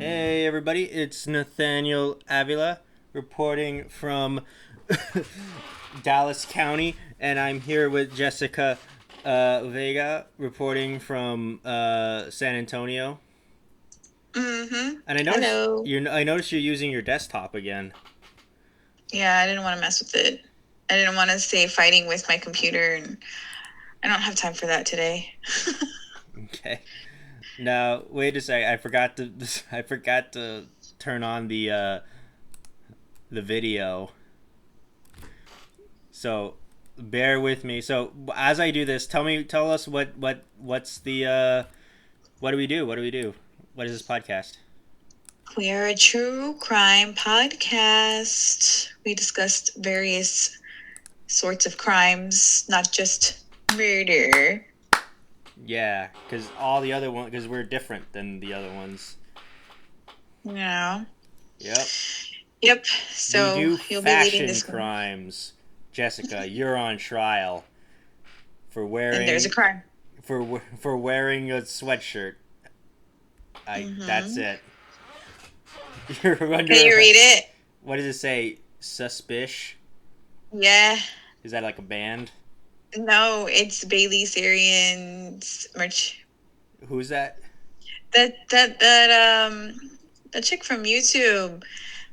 Hey everybody, it's Nathaniel Avila reporting from Dallas County, and I'm here with Jessica Vega reporting from San Antonio. Mm-hmm. And Hello. I noticed you're using your desktop again. Yeah, I didn't want to mess with it. I didn't want to stay fighting with my computer, and I don't have time for that today. Okay. Now wait a sec. I forgot to turn on the video. So bear with me. So as I do this, tell us what's the what do we do? What do we do? What is this podcast? We are a true crime podcast. We discussed various sorts of crimes, not just murder. Yeah, because we're different than the other ones. Yeah. Yep. Yep. We So do you'll be leading fashion this one. crimes. Jessica, you're on trial for And there's a wearing crime. for wearing a sweatshirt. I That's Mm-hmm. it. You're Can you under read it? what does it say? Suspish? Yeah. Is that like a band? No, it's Bailey Syrian's merch. Who's that? That the chick from YouTube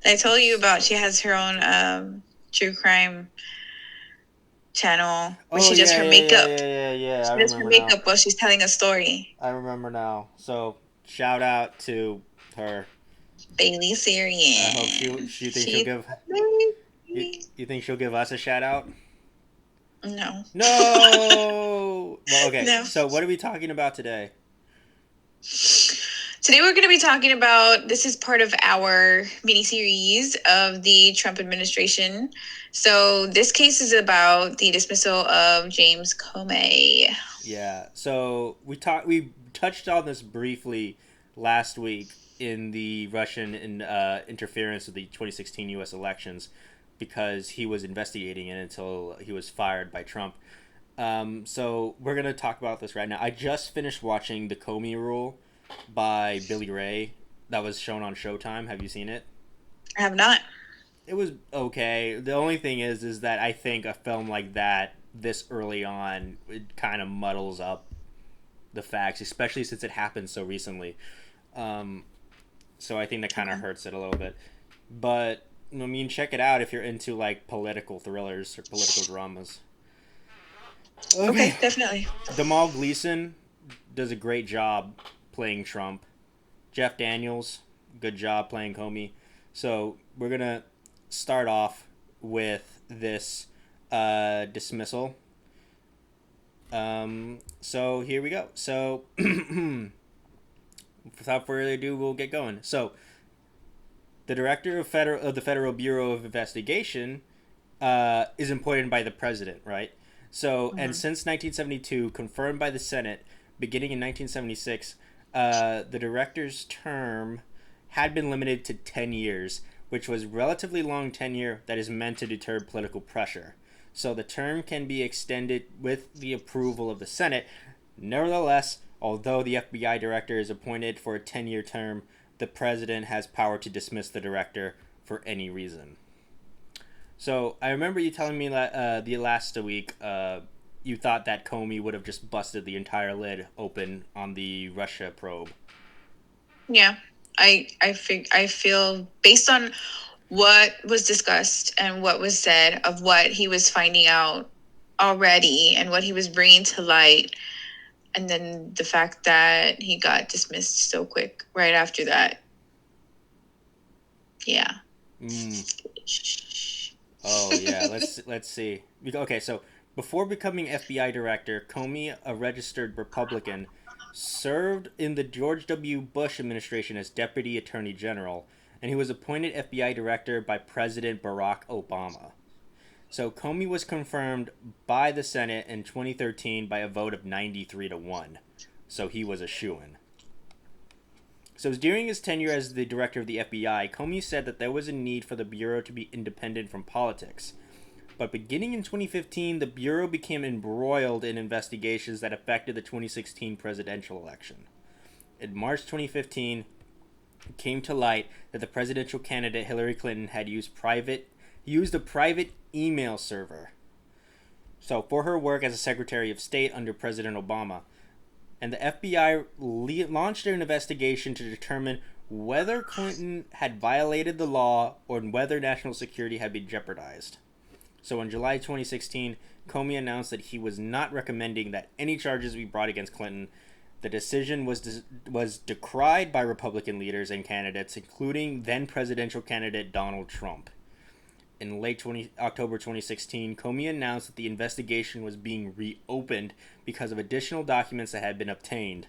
that I told you about, she has her own true crime channel where Oh she does yeah, her yeah, yeah, makeup. yeah, yeah, yeah. I She does her remember now. makeup while she's telling a story. I remember now. So shout out to her. Bailey I hope Syrian. she thinks she'll She's give amazing. you think she'll give us a shout out? No. No. Well, okay. No. So what are we talking about today? Today we're going to be talking about, this is part of our mini series of the Trump administration. So this case is about the dismissal of James Comey. Yeah. So we touched on this briefly last week in the Russian interference with the 2016 U.S. elections because he was investigating it until he was fired by Trump. So we're gonna talk about this right now. I just finished watching The Comey Rule by Billy Ray that was shown on Showtime. Have you seen it? I have not. It was okay. The only thing is that I think a film like that this early on it kind of muddles up the facts, especially since it happened so recently. Um, so I think that kind of Okay. hurts it a little bit. But I mean, check it out if you're into like political thrillers or political dramas. Okay, Okay, definitely. Jamal Gleason does a great job playing Trump. Jeff Daniels, good job playing Comey. So we're gonna start off with this dismissal. So here we go. So without further ado, we'll get going. So the director of the Federal Bureau of Investigation is appointed by the president, right? So, and Mhm. since 1972, confirmed by the Senate, beginning in 1976, the director's term had been limited to 10 years, which was relatively long tenure that is meant to deter political pressure. So the term can be extended with the approval of the Senate. Nevertheless, although the FBI director is appointed for a 10-year term, the president has power to dismiss the director for any reason. So I remember you telling me that the last week you thought that Comey would have just busted the entire lid open on the Russia probe. Yeah. I feel based on what was discussed and what was said of what he was finding out already and what he was bringing to light, and then the fact that he got dismissed so quick right after that. Yeah. Mm. Oh yeah, let's see. Okay, so before becoming FBI director, Comey, a registered Republican, served in the George W. Bush administration as Deputy Attorney General, and he was appointed FBI director by President Barack Obama. So Comey was confirmed by the Senate in 2013 by a vote of 93 to 1. So he was a shoo-in. So during his tenure as the director of the FBI, Comey said that there was a need for the Bureau to be independent from politics. But beginning in 2015, the Bureau became embroiled in investigations that affected the 2016 presidential election. In March 2015, came to light that the presidential candidate Hillary Clinton had used a private email server. So for her work as a Secretary of State under President Obama, and the FBI launched an investigation to determine whether Clinton had violated the law or whether national security had been jeopardized. So in July 2016, Comey announced that he was not recommending that any charges be brought against Clinton. The decision was decried by Republican leaders and candidates, including then presidential candidate Donald Trump. In October 2016, Comey announced that the investigation was being reopened because of additional documents that had been obtained.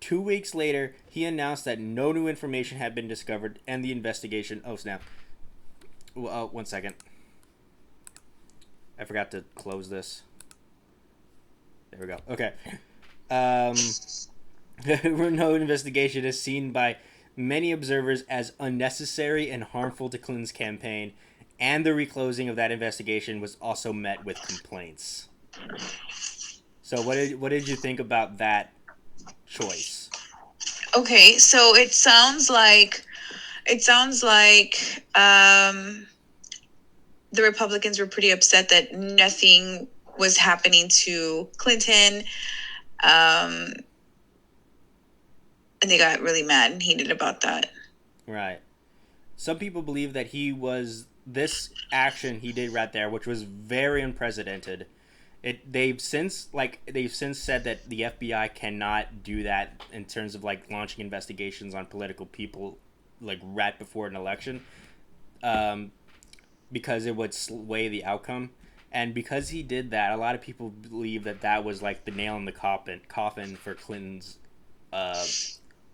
2 weeks later, he announced that no new information had been discovered and the investigation... Oh, snap. 1 second. I forgot to close this. There we go. Okay. The no investigation is seen by many observers as unnecessary and harmful to Clinton's campaign, and the reclosing of that investigation was also met with complaints. So what did you think about that choice? Okay, so it sounds like the Republicans were pretty upset that nothing was happening to Clinton, and they got really mad and heated about that. Right. Some people believe that this action he did right there, which was very unprecedented. They've since said that the FBI cannot do that in terms of like launching investigations on political people like right before an election, because it would sway the outcome. And because he did that, a lot of people believe that was like the nail in the coffin for Clinton's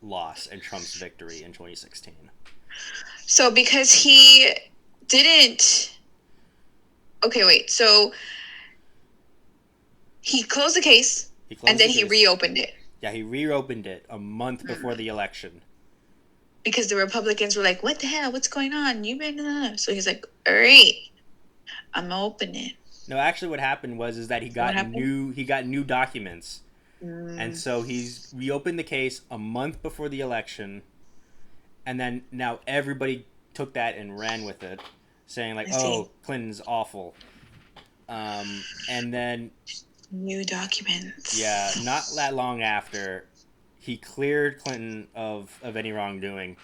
loss and Trump's victory in 2016. So because he didn't... Okay, wait. So he closed the case, and then he reopened it. Yeah, he reopened it a month before the election. Because the Republicans were like, what the hell? What's going on? You've been... So he's like, all right, I'm going to open it. No, actually what happened was that he got new documents. And so he's reopened the case a month before the election. And then now everybody took that and ran with it, saying like, "Oh, Clinton's awful." And then new documents. Yeah, not that long after, he cleared Clinton of any wrongdoing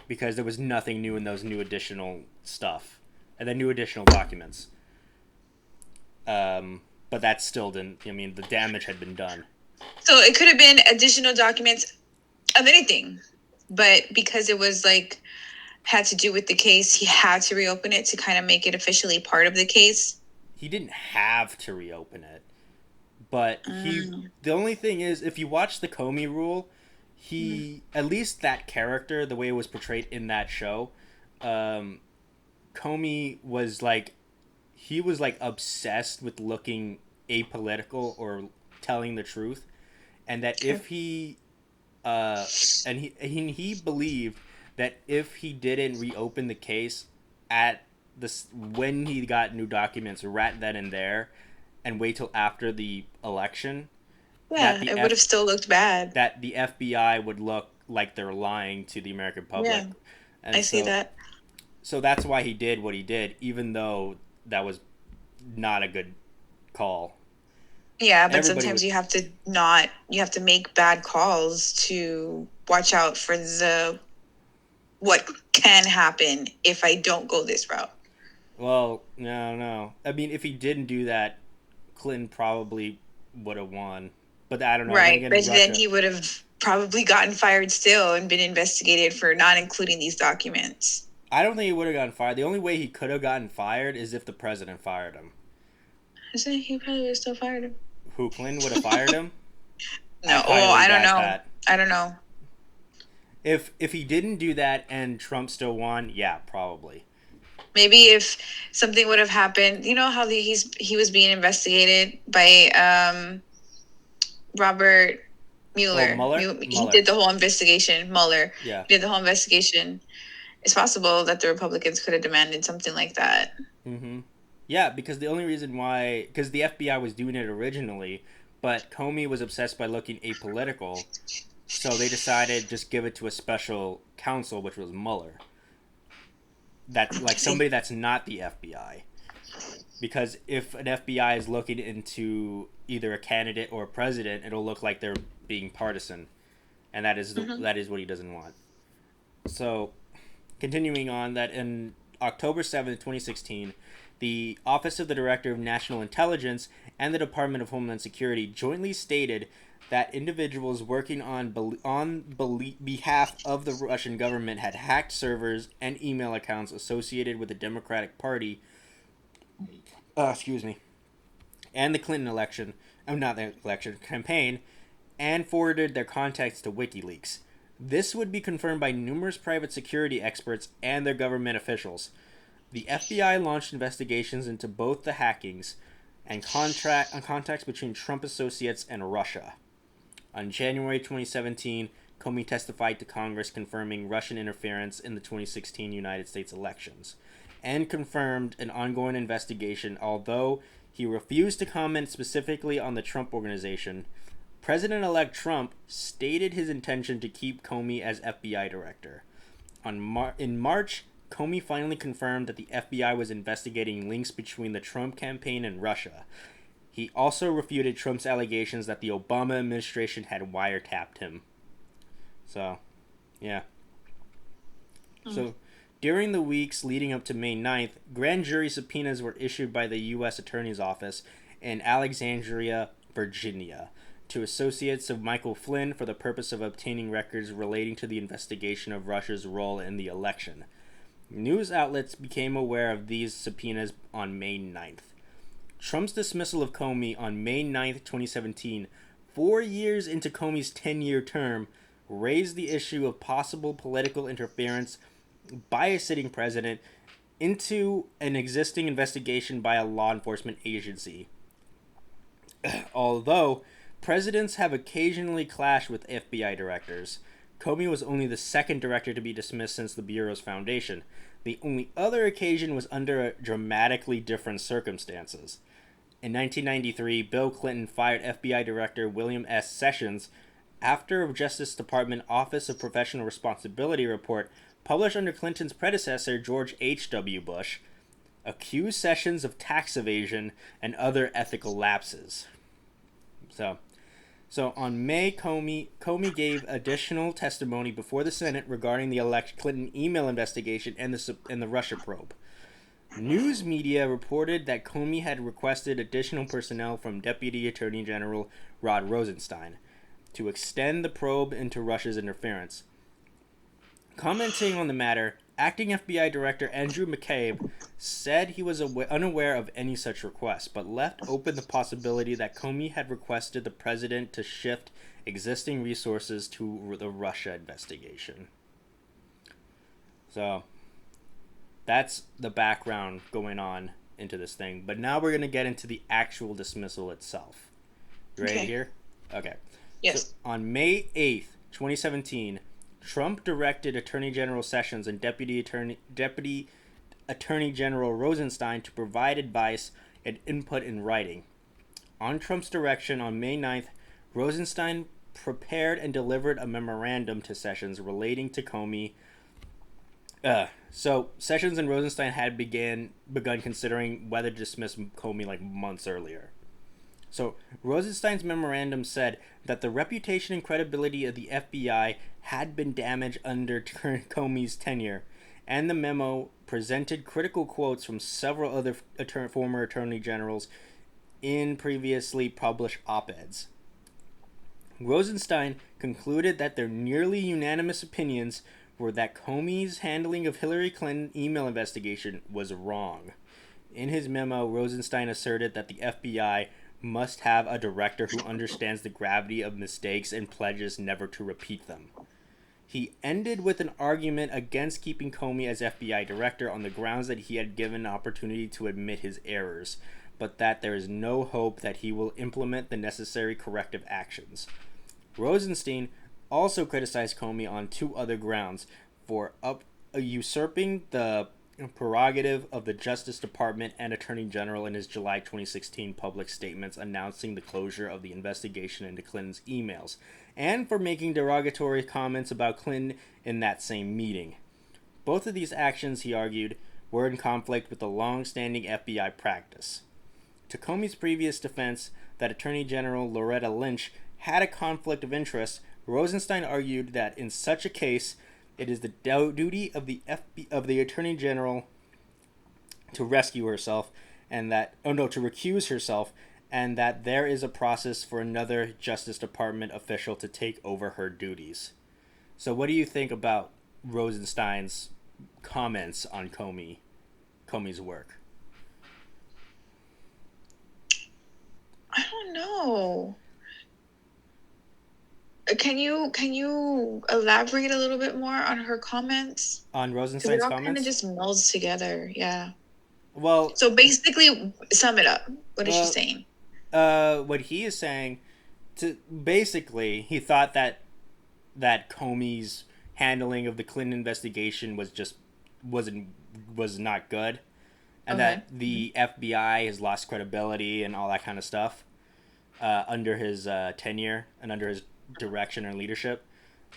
because there was nothing new in those new additional stuff and then new additional documents. But that still didn't. I mean, the damage had been done. So it could have been additional documents of anything. But because it was like had to do with the case, he had to reopen it to kind of make it officially part of the case. He didn't have to reopen it, but the only thing is, if you watch the Comey Rule, at least that character, the way it was portrayed in that show, Comey was like, he was like obsessed with looking apolitical or telling the truth, and that if he he believed that if he didn't reopen the case when he got new documents right then and there, and wait till after the election, it would have still looked bad. That the FBI would look like they're lying to the American public. Yeah, and I see that. So that's why he did what he did, even though that was not a good call. Yeah, but sometimes you have to make bad calls to watch out for what can happen if I don't go this route. Well, no. I mean, if he didn't do that, Clinton probably would have won. But I don't know. Right, but then he would have probably gotten fired still and been investigated for not including these documents. I don't think he would have gotten fired. The only way he could have gotten fired is if the president fired him. I say he probably would have still fired him. Who, Clinton would have fired him? No, I don't know. I don't know. If he didn't do that and Trump still won, yeah, probably. Maybe if something would have happened, you know how he was being investigated by Robert Mueller. Oh, Mueller? He did the whole investigation. Mueller. Yeah. Did the whole investigation. It's possible that the Republicans could have demanded something like that. Mm-hmm. Yeah, because the only reason why... Because the FBI was doing it originally, but Comey was obsessed by looking apolitical, So they decided just give it to a special counsel, which was Mueller. That like See, somebody that's not the FBI. Because if an FBI is looking into either a candidate or a president, it'll look like they're being partisan, and hmm that is what he doesn't want. So, continuing on, that in October 7th, 2016, the Office of the Director of National Intelligence and the Department of Homeland Security jointly stated that individuals working behalf of the Russian government had hacked servers and email accounts associated with the Democratic Party, excuse me, and the Clinton election, not the election, campaign, and forwarded their contacts to WikiLeaks. This would be confirmed by numerous private security experts and their government officials. The FBI launched investigations into both the hackings and contacts between Trump associates and Russia. On January 2017, Comey testified to Congress confirming Russian interference in the 2016 United States elections and confirmed an ongoing investigation, although he refused to comment specifically on the Trump Organization. President elect Trump stated his intention to keep Comey as FBI director. In March, Comey finally confirmed that the FBI was investigating links between the Trump campaign and Russia. He also refuted Trump's allegations that the Obama administration had wiretapped him. So, yeah. mm. So, during the weeks leading up to May 9th, grand jury subpoenas were issued by the U.S. Attorney's Office in Alexandria, Virginia, to associates of Michael Flynn for the purpose of obtaining records relating to the investigation of Russia's role in the election. News outlets became aware of these subpoenas on May 9th. Trump's dismissal of Comey on May 9th, 2017, 4 years into Comey's 10-year term, raised the issue of possible political interference by a sitting president into an existing investigation by a law enforcement agency. Although presidents have occasionally clashed with FBI directors, Comey was only the second director to be dismissed since the Bureau's foundation. The only other occasion was under dramatically different circumstances. In 1993, Bill Clinton fired FBI Director William S. Sessions after a Justice Department Office of Professional Responsibility report published under Clinton's predecessor, George H.W. Bush, accused Sessions of tax evasion and other ethical lapses. So, on May, Comey gave additional testimony before the Senate regarding the Clinton email investigation and the Russia probe. News media reported that Comey had requested additional personnel from Deputy Attorney General Rod Rosenstein to extend the probe into Russia's interference. Commenting on the matter, acting FBI Director Andrew McCabe said he was unaware of any such request, but left open the possibility that Comey had requested the president to shift existing resources to the Russia investigation. So, that's the background going on into this thing. But now we're going to get into the actual dismissal itself. You ready Okay. here? Okay. So, Yes. on May 8th, 2017, Trump directed Attorney General Sessions and Deputy Attorney General Rosenstein to provide advice and input in writing. On Trump's direction on May 9th, Rosenstein prepared and delivered a memorandum to Sessions relating to Comey. So Sessions and Rosenstein had begun considering whether to dismiss Comey like months earlier. So Rosenstein's memorandum said that the reputation and credibility of the FBI had been damaged under Comey's tenure, and the memo presented critical quotes from several other former attorney generals in previously published op-eds. Rosenstein concluded that their nearly unanimous opinions were that Comey's handling of Hillary Clinton email investigation was wrong. In his memo, Rosenstein asserted that the FBI must have a director who understands the gravity of mistakes and pledges never to repeat them. He ended with an argument against keeping Comey as FBI director on the grounds that he had given an opportunity to admit his errors, but that there is no hope that he will implement the necessary corrective actions. Rosenstein also criticized Comey on two other grounds: for usurping the prerogative of the Justice Department and Attorney General in his July 2016 public statements announcing the closure of the investigation into Clinton's emails, and for making derogatory comments about Clinton in that same meeting. Both of these actions, he argued, were in conflict with the long-standing FBI practice. To Comey's previous defense that Attorney General Loretta Lynch had a conflict of interest, Rosenstein argued that in such a case, it is the duty of the Attorney General to rescue herself, to recuse herself, and that there is a process for another Justice Department official to take over her duties. So, what do you think about Rosenstein's comments on Comey's work? I don't know. Can you elaborate a little bit more on her comments? On Rosenstein's all comments? kind of just melds together. Yeah. Well, so basically, sum it up. What is she saying? What he is saying, he thought that Comey's handling of the Clinton investigation was not good, and that the FBI has lost credibility and all that kind of stuff under his tenure and under his direction and leadership,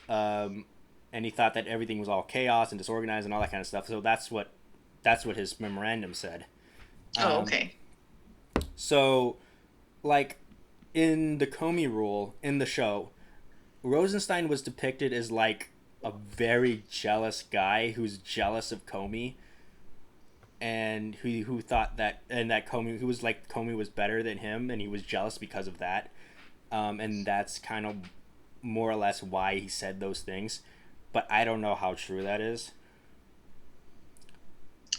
and he thought that everything was all chaos and disorganized and all that kind of stuff. So that's what his memorandum said. Okay. So, like, in the Comey rule in the show, Rosenstein was depicted as like a very jealous guy who's jealous of Comey, and who thought that Comey, who was like Comey was better than him, and he was jealous because of that, and that's kind of more or less why he said those things, but I don't know how true that is.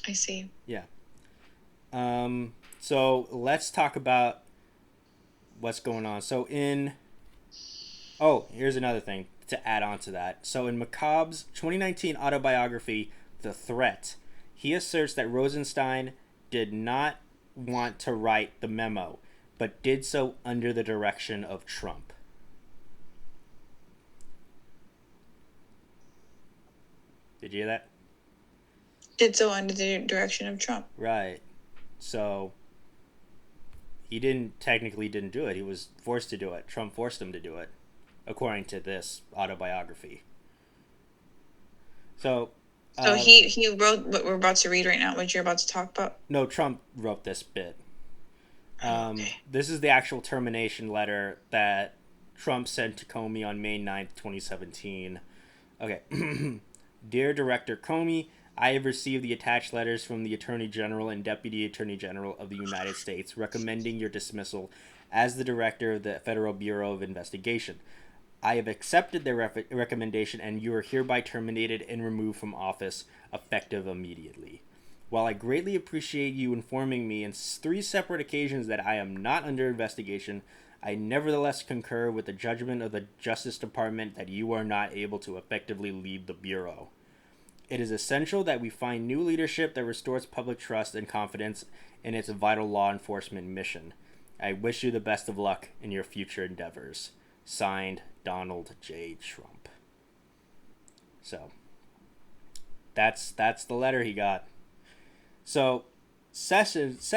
I see. Yeah. So let's talk about what's going on. So here's another thing to add on to that. So in McCobb's 2019 autobiography, The Threat, he asserts that Rosenstein did not want to write the memo, but did so under the direction of Trump. Did you hear that? Did so under the direction of Trump. Right. So he technically didn't do it. He was forced to do it. Trump forced him to do it, according to this autobiography. So he wrote what we're about to read right now, what you're about to talk about? No, Trump wrote this bit. Okay. This is the actual termination letter that Trump sent to Comey on May 9th, 2017. Okay. Dear Director Comey, I have received the attached letters from the Attorney General and Deputy Attorney General of the United States recommending your dismissal as the Director of the Federal Bureau of Investigation. I have accepted their recommendation, and you are hereby terminated and removed from office, effective immediately. While I greatly appreciate you informing me in 3 separate occasions that I am not under investigation, I nevertheless concur with the judgment of the Justice Department that you are not able to effectively lead the Bureau. It is essential that we find new leadership that restores public trust and confidence in its vital law enforcement mission. I wish you the best of luck in your future endeavors. Signed, Donald J. Trump. So, that's the letter he got. So, Sessions,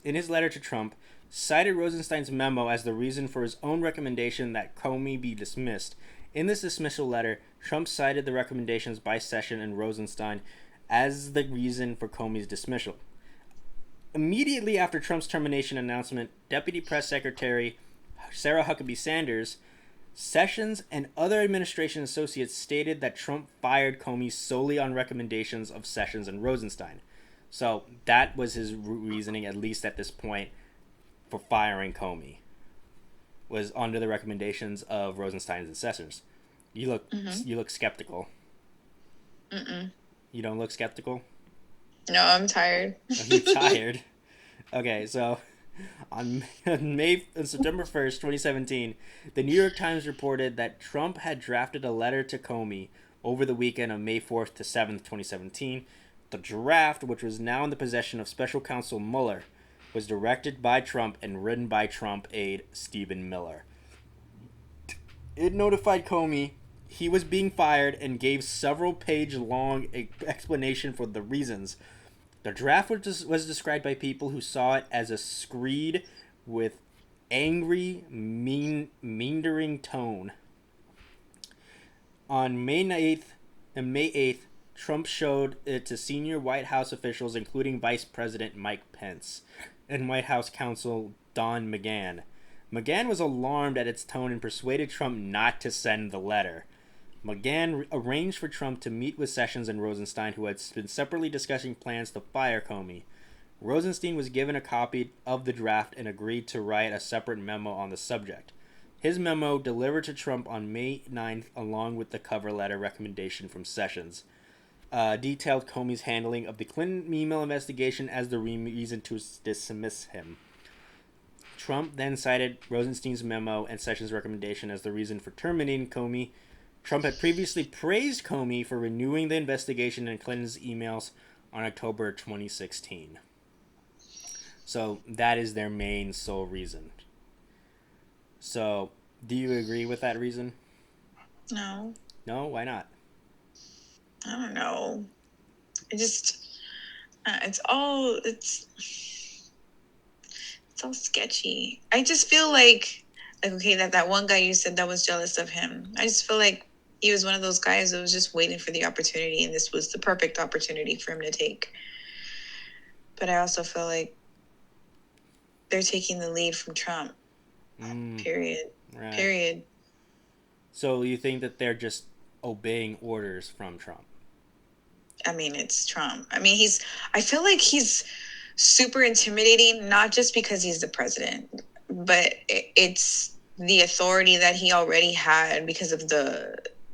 in his letter to Trump, cited Rosenstein's memo as the reason for his own recommendation that Comey be dismissed. In this dismissal letter, Trump cited the recommendations by Sessions and Rosenstein as the reason for Comey's dismissal. Immediately after Trump's termination announcement, Deputy Press Secretary Sarah Huckabee Sanders, Sessions, and other administration associates stated that Trump fired Comey solely on recommendations of Sessions and Rosenstein. So that was his reasoning, at least at this point, for firing Comey, was under the recommendations of Rosenstein and Sessions. You look skeptical. Mm-mm. You don't look skeptical? No, I'm tired. Are you tired? Okay, so on September 1st, 2017, the New York Times reported that Trump had drafted a letter to Comey over the weekend of May 4th to 7th, 2017. The draft, which was now in the possession of Special Counsel Mueller, was directed by Trump and written by Trump aide Stephen Miller. It notified Comey He was being fired and gave several page long explanation for the reasons. The draft was described by people who saw it as a screed with angry, meandering tone. On May 8th, Trump showed it to senior White House officials, including Vice President Mike Pence and White House counsel Don McGahn. McGahn was alarmed at its tone and persuaded Trump not to send the letter. McGahn arranged for Trump to meet with Sessions and Rosenstein, who had been separately discussing plans to fire Comey. Rosenstein was given a copy of the draft and agreed to write a separate memo on the subject. His memo, delivered to Trump on May 9th, along with the cover letter recommendation from Sessions, detailed Comey's handling of the Clinton email investigation as the reason to dismiss him. Trump then cited Rosenstein's memo and Sessions' recommendation as the reason for terminating Comey. Trump had previously praised Comey for renewing the investigation in Clinton's emails on October 2016. So that is their main sole reason. So, do you agree with that reason? No. No? Why not? I don't know. It's all sketchy. I just feel like okay, that one guy you said that was jealous of him. I just feel like he was one of those guys that was just waiting for the opportunity, and this was the perfect opportunity for him to take. But I also feel like they're taking the lead from Trump. Period. Right. Period. So you think that they're just obeying orders from Trump? I mean, it's Trump. I mean, I feel like he's super intimidating, not just because he's the president, but it's the authority that he already had because of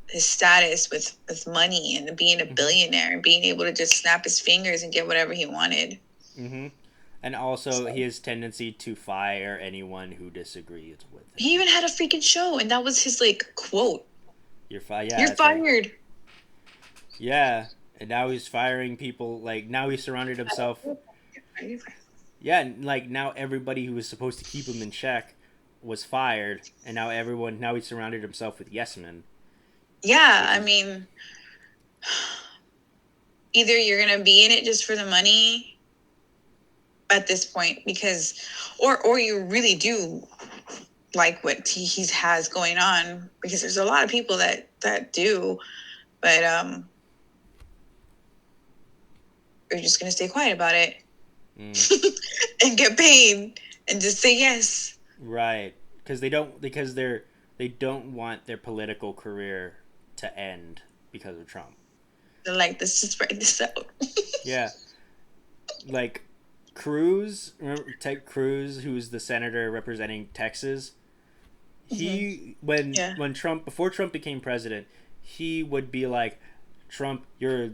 his status with money and being a billionaire and being able to just snap his fingers and get whatever he wanted. Mm-hmm. And also his tendency to fire anyone who disagrees with him. He even had a freaking show, and that was his quote. You're fired. Yeah, you're fired. Right. Yeah, and now he's firing people. Now he surrounded himself. Yeah, now everybody who was supposed to keep him in check was fired, and now he surrounded himself with yes men. Yeah, I mean, either you're gonna be in it just for the money at this point, because or you really do like what he has going on, because there's a lot of people that do, but you're just gonna stay quiet about it and get paid and just say yes. Right, because they don't want their political career to end because of Trump. They're like, let's just write this out. Yeah, Cruz, remember Ted Cruz, who's the senator representing Texas. When Trump, before Trump became president, he would be like, Trump, you're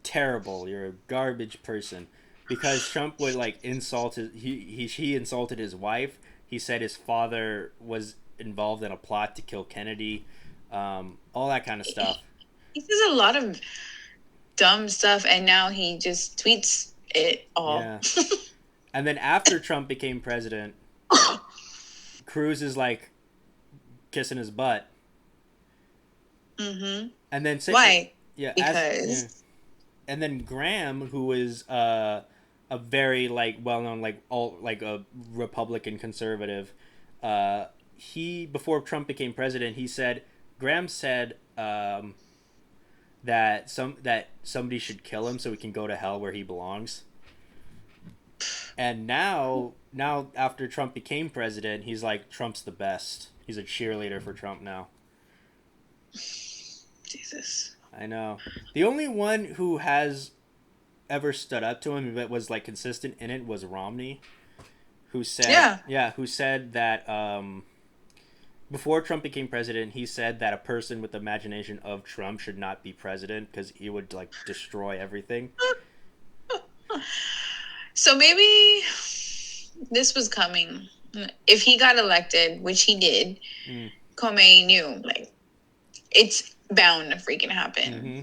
terrible, you're a garbage person, because Trump would insult he insulted his wife. He said his father was involved in a plot to kill Kennedy, all that kind of stuff. He says a lot of dumb stuff, and now he just tweets it all. Yeah. And then after Trump became president, Cruz is kissing his butt. Mm-hmm. And then why? Yeah, because. And then Graham, who is a very well-known a Republican conservative, before Trump became president, Graham said that somebody should kill him so he can go to hell where he belongs. And now after Trump became president, he's like, Trump's the best. He's a cheerleader for Trump now. Jesus. I know. The only one who has ever stood up to him but was consistent in it was Romney, who said that before Trump became president, he said that a person with the imagination of Trump should not be president because he would destroy everything. So maybe this was coming. If he got elected, which he did, Comey knew it's bound to freaking happen. Mm-hmm.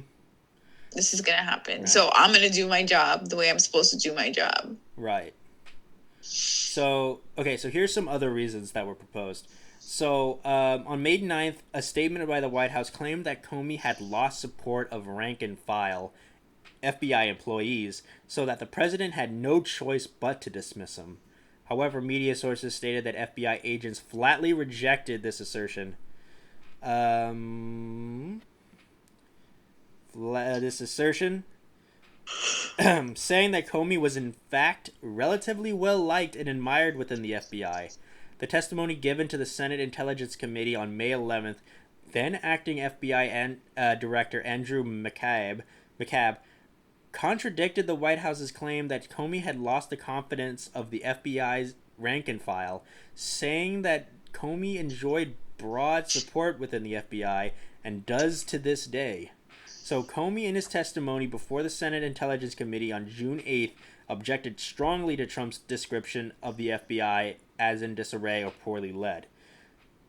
This is gonna happen. Right. So I'm gonna do my job the way I'm supposed to do my job. Right. So here's some other reasons that were proposed. So, on May 9th, a statement by the White House claimed that Comey had lost support of rank and file FBI employees, so that the president had no choice but to dismiss him. However, media sources stated that FBI agents flatly rejected this assertion. This assertion saying that Comey was in fact relatively well liked and admired within the FBI. The testimony given to the Senate Intelligence Committee on May 11th, then acting FBI Director Andrew McCabe contradicted the White House's claim that Comey had lost the confidence of the FBI's rank and file, saying that Comey enjoyed broad support within the FBI and does to this day. So Comey, in his testimony before the Senate Intelligence Committee on June 8th, objected strongly to Trump's description of the FBI as in disarray or poorly led.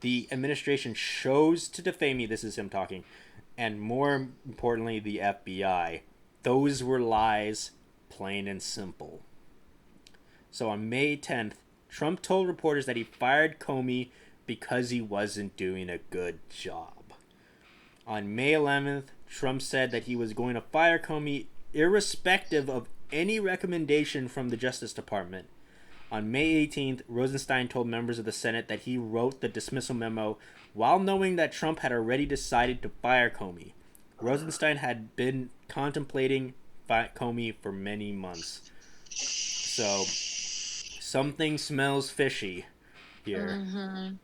The administration chose to defame me, this is him talking, and more importantly, the FBI. Those were lies, plain and simple. So on May 10th, Trump told reporters that he fired Comey because he wasn't doing a good job. On May 11th, Trump said that he was going to fire Comey irrespective of any recommendation from the Justice Department. On May 18th, Rosenstein told members of the Senate that he wrote the dismissal memo while knowing that Trump had already decided to fire Comey. Rosenstein had been contemplating Comey for many months. So, something smells fishy here. Mm-hmm.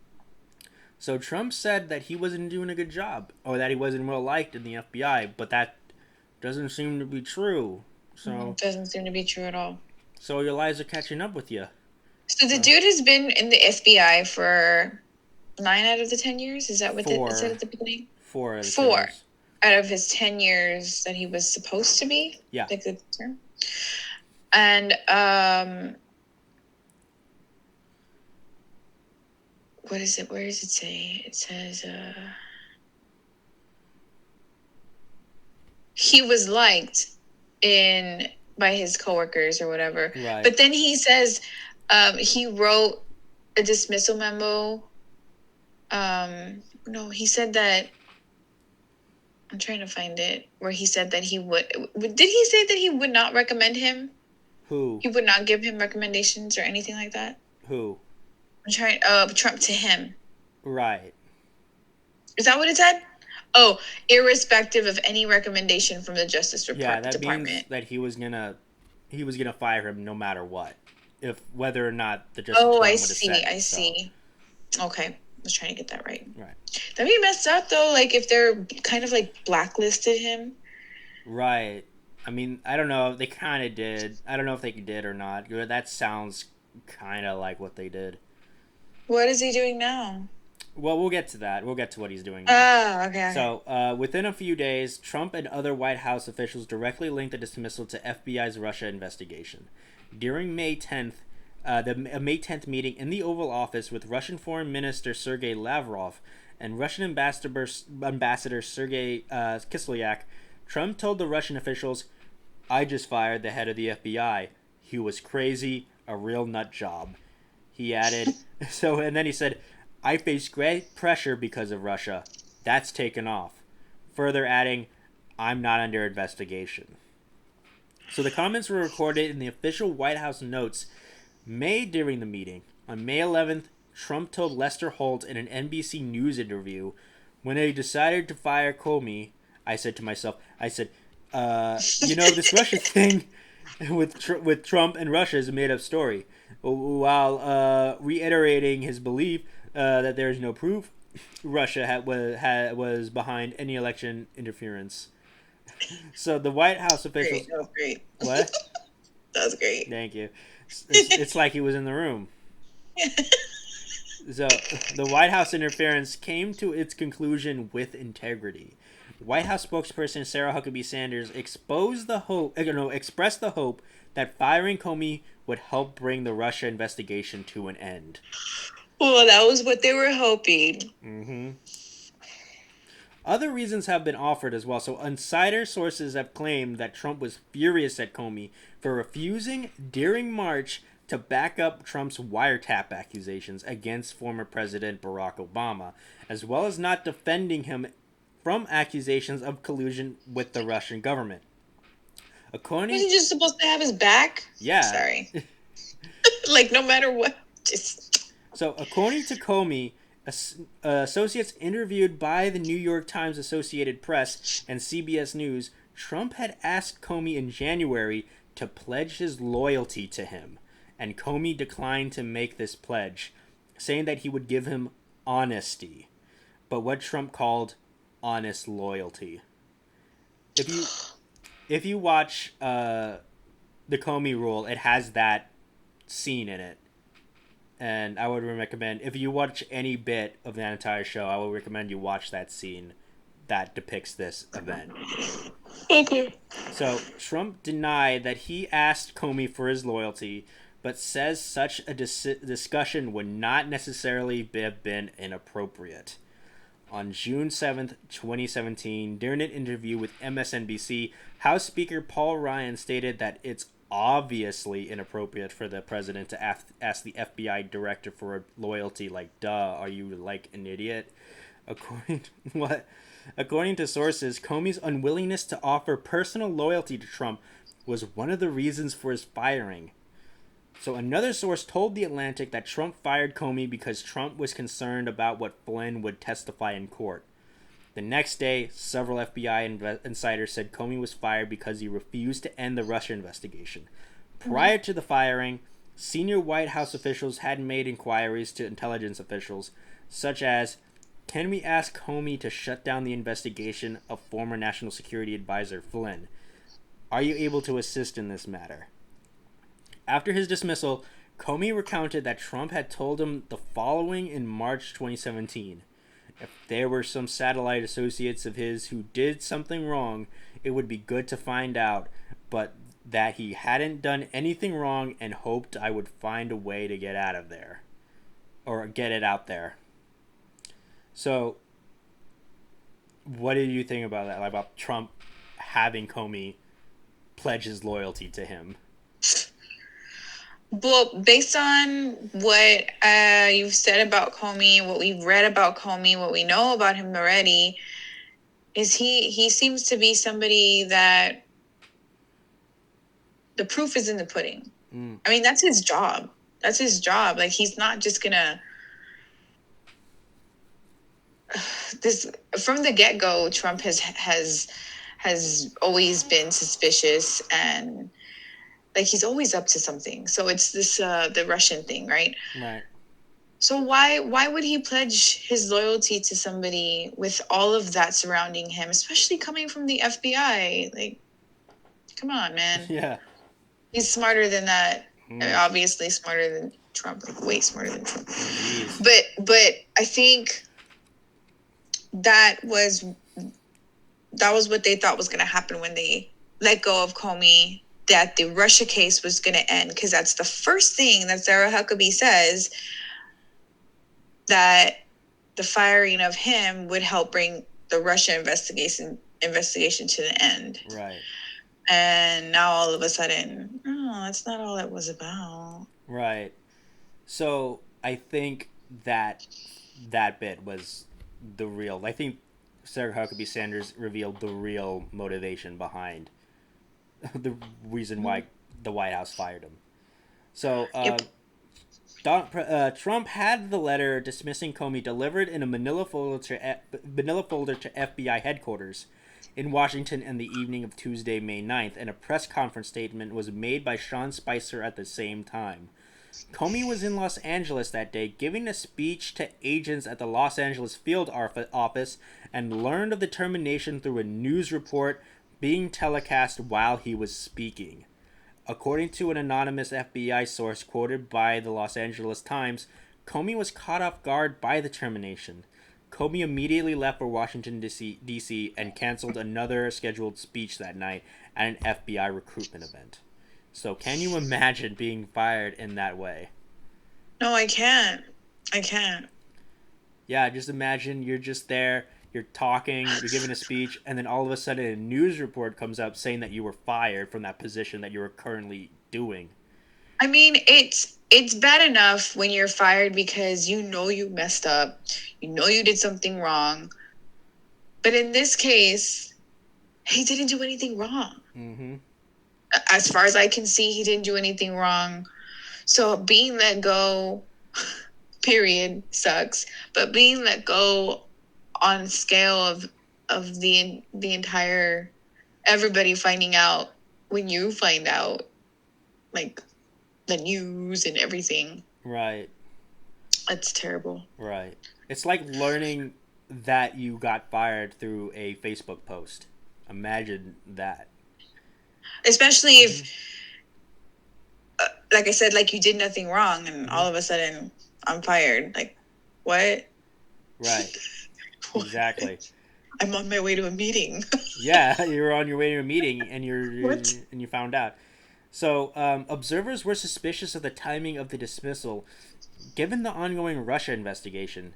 So Trump said that he wasn't doing a good job, or that he wasn't well liked in the FBI, but that doesn't seem to be true. So doesn't seem to be true at all. So your lies are catching up with you. So the dude has been in the FBI for 9 out of the 10 years? Is that what it said at the beginning? 4 out of 10 years. Out of his 10 years that he was supposed to be? Yeah. Like the term? And, what is it? Where does it say? It says, he was liked by his coworkers or whatever. Right. But then he says, he wrote a dismissal memo. No, he said that, I'm trying to find it, where he said that he would, did he say that he would not recommend him? Who? He would not give him recommendations or anything like that? Who? I'm trying, Trump to him. Right. Is that what it said? Oh, irrespective of any recommendation from the Justice Department. Yeah, that means that he was gonna fire him no matter what, whether or not the Justice Department would have said it. I see. Okay, I was trying to get that right. Right. That'd be messed up though. Like if they're kind of like blacklisted him. Right. I mean, I don't know. They kind of did. I don't know if they did or not. That sounds kind of like what they did. What is he doing now? Well, we'll get to that. We'll get to what he's doing now. Oh, okay. So, within a few days, Trump and other White House officials directly linked the dismissal to FBI's Russia investigation. During May 10th, the May 10th meeting in the Oval Office with Russian Foreign Minister Sergei Lavrov and Russian Ambassador Sergei Kislyak, Trump told the Russian officials, "I just fired the head of the FBI. He was crazy, a real nut job." He added, and then he said, "I face great pressure because of Russia. That's taken off." Further adding, "I'm not under investigation." So the comments were recorded in the official White House notes made during the meeting. On May 11th, Trump told Lester Holt in an NBC News interview, "When I decided to fire Comey, I said to myself, this Russia thing with Trump and Russia is a made-up story." While reiterating his belief that there is no proof Russia was behind any election interference. So the White House officials... That was great. What? That was great. Thank you. It's like he was in the room. So the White House interference came to its conclusion with integrity. White House spokesperson Sarah Huckabee Sanders expressed the hope that firing Comey would help bring the Russia investigation to an end. Well, that was what they were hoping. Mm-hmm. Other reasons have been offered as well. So insider sources have claimed that Trump was furious at Comey for refusing during March to back up Trump's wiretap accusations against former President Barack Obama, as well as not defending him from accusations of collusion with the Russian government. Was he just supposed to have his back? Yeah. Sorry. Like, no matter what, just... So, according to Comey, associates interviewed by the New York Times, Associated Press, and CBS News, Trump had asked Comey in January to pledge his loyalty to him, and Comey declined to make this pledge, saying that he would give him honesty, but what Trump called honest loyalty. If you watch the Comey Rule, it has that scene in it. And I would recommend, if you watch any bit of that entire show, I would recommend you watch that scene that depicts this event. Okay. So, Trump denied that he asked Comey for his loyalty, but says such a discussion would not necessarily have been inappropriate. On June 7th, 2017, during an interview with MSNBC, House Speaker Paul Ryan stated that it's obviously inappropriate for the president to ask the FBI director for loyalty. Like, duh, are you like an idiot? According to sources, Comey's unwillingness to offer personal loyalty to Trump was one of the reasons for his firing. So another source told The Atlantic that Trump fired Comey because Trump was concerned about what Flynn would testify in court. The next day, several FBI insiders said Comey was fired because he refused to end the Russia investigation. Prior to the firing, senior White House officials had made inquiries to intelligence officials, such as, can we ask Comey to shut down the investigation of former National Security Advisor Flynn? Are you able to assist in this matter? After his dismissal, Comey recounted that Trump had told him the following in March 2017. If there were some satellite associates of his who did something wrong, it would be good to find out, but that he hadn't done anything wrong and hoped I would find a way to get out of there. Or get it out there. So, what did you think about that? Like, about Trump having Comey pledge his loyalty to him? Well, based on what you've said about Comey, what we've read about Comey, what we know about him already, is he seems to be somebody that the proof is in the pudding. I mean, that's his job. That's his job. Like, he's not just gonna... This from the get-go, Trump has always been suspicious, and like, he's always up to something. So it's this the Russian thing, right? Right. So why would he pledge his loyalty to somebody with all of that surrounding him, especially coming from the FBI? Like, come on, man. Yeah. He's smarter than that. Obviously smarter than Trump, like way smarter than Trump. But I think that was what they thought was going to happen when they let go of Comey, that the Russia case was going to end, because that's the first thing that Sarah Huckabee says, that the firing of him would help bring the Russia investigation to the end. Right. And now all of a sudden, that's not all it was about. Right. So I think that bit was the real... I think Sarah Huckabee Sanders revealed the real motivation behind the reason why the White House fired him. So, Trump had the letter dismissing Comey delivered in a manila folder to FBI headquarters in Washington in the evening of Tuesday, May 9th, and a press conference statement was made by Sean Spicer at the same time. Comey was in Los Angeles that day giving a speech to agents at the Los Angeles field office and learned of the termination through a news report being telecast while he was speaking. According to an anonymous FBI source quoted by the Los Angeles Times, Comey was caught off guard by the termination. Comey immediately left for Washington, D.C. and canceled another scheduled speech that night at an FBI recruitment event. So can you imagine being fired in that way? No, I can't. Yeah, just imagine you're just there, you're talking, you're giving a speech, and then all of a sudden a news report comes up saying that you were fired from that position that you were currently doing. I mean, it's bad enough when you're fired because you know you messed up, you know you did something wrong. But in this case, he didn't do anything wrong. Mm-hmm. As far as I can see, he didn't do anything wrong. So being let go, period, sucks. But being let go on scale of the entire everybody finding out when you find out, like the news and everything, Right. it's terrible. Right. It's like learning that you got fired through a Facebook post. Imagine that. Especially Mm-hmm. if, like I said, like you did nothing wrong, and Mm-hmm. all of a sudden I'm fired. Like, what? Right. What? Exactly. I'm on my way to a meeting. Yeah, you were on your way to a meeting and What? you found out. So, observers were suspicious of the timing of the dismissal, given the ongoing Russia investigation.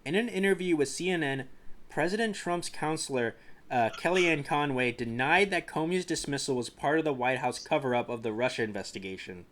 In an interview with CNN, President Trump's counselor, Kellyanne Conway, denied that Comey's dismissal was part of the White House cover-up of the Russia investigation.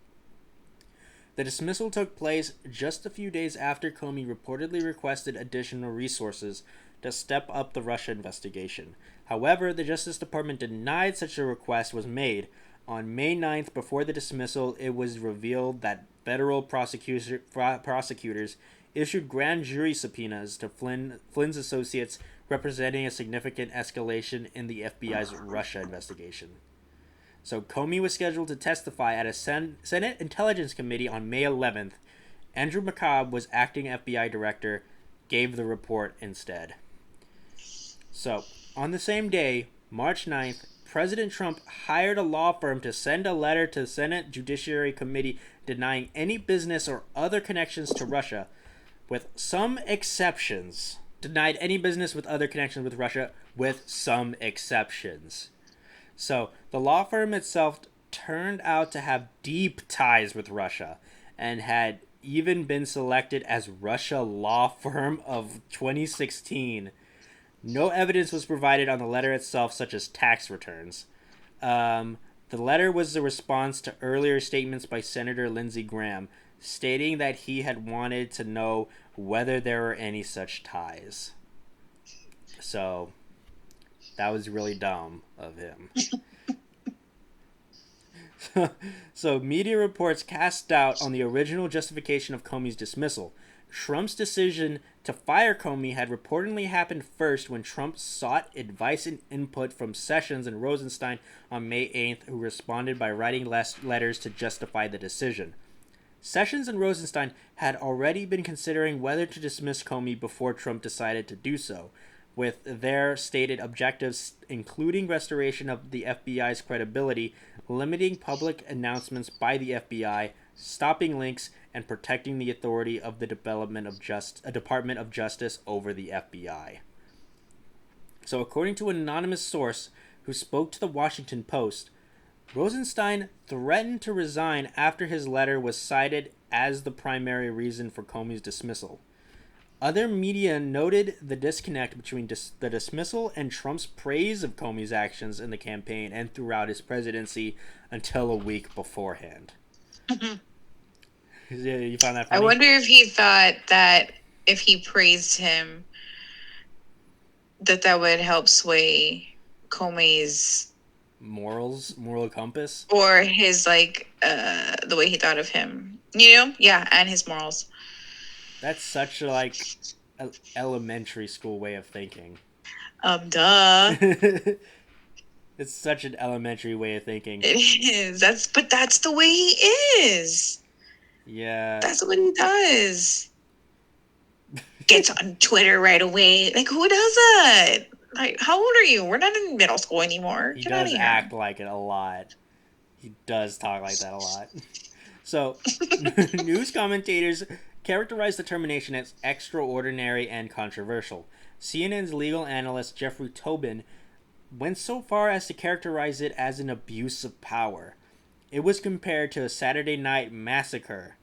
The dismissal took place just a few days after Comey reportedly requested additional resources to step up the Russia investigation. However, the Justice Department denied such a request was made. On May 9th, before the dismissal, it was revealed that federal prosecutors issued grand jury subpoenas to Flynn's associates, representing a significant escalation in the FBI's Russia investigation. So Comey was scheduled to testify at a Senate Intelligence Committee on May 11th. Andrew McCabe was acting FBI director, gave the report instead. So, on the same day, March 9th, President Trump hired a law firm to send a letter to the Senate Judiciary Committee denying any business or other connections to Russia, with some exceptions. Denied any business with other connections with Russia, with some exceptions. So the law firm itself turned out to have deep ties with Russia and had even been selected as Russia Law Firm of 2016. No evidence was provided on the letter itself, such as tax returns. The letter was a response to earlier statements by Senator Lindsey Graham, stating that he had wanted to know whether there were any such ties. So that was really dumb of him. So, media reports cast doubt on the original justification of Comey's dismissal. Trump's decision to fire Comey had reportedly happened first when Trump sought advice and input from Sessions and Rosenstein on May 8th, who responded by writing letters to justify the decision. Sessions and Rosenstein had already been considering whether to dismiss Comey before Trump decided to do so, with their stated objectives including restoration of the FBI's credibility, limiting public announcements by the FBI, stopping links, and protecting the authority of the Department of Justice over the FBI. So, according to an anonymous source who spoke to the Washington Post, Rosenstein threatened to resign after his letter was cited as the primary reason for Comey's dismissal. Other media noted the disconnect between the dismissal and Trump's praise of Comey's actions in the campaign and throughout his presidency until a week beforehand. You found that funny? I wonder if he thought that if he praised him, that would help sway Comey's moral compass, or his the way he thought of him. Yeah, and his morals. That's such a elementary school way of thinking. Duh. It's such an elementary way of thinking. It is. That's the way he is. Yeah. That's what he does. Gets on Twitter right away. Like, who does that? Like, how old are you? We're not in middle school anymore. He Get out of does here. act like it a lot. He does talk like that a lot. So, news commentators characterized the termination as extraordinary and controversial. CNN's legal analyst Jeffrey Tobin went so far as to characterize it as an abuse of power. It was compared to a Saturday night massacre.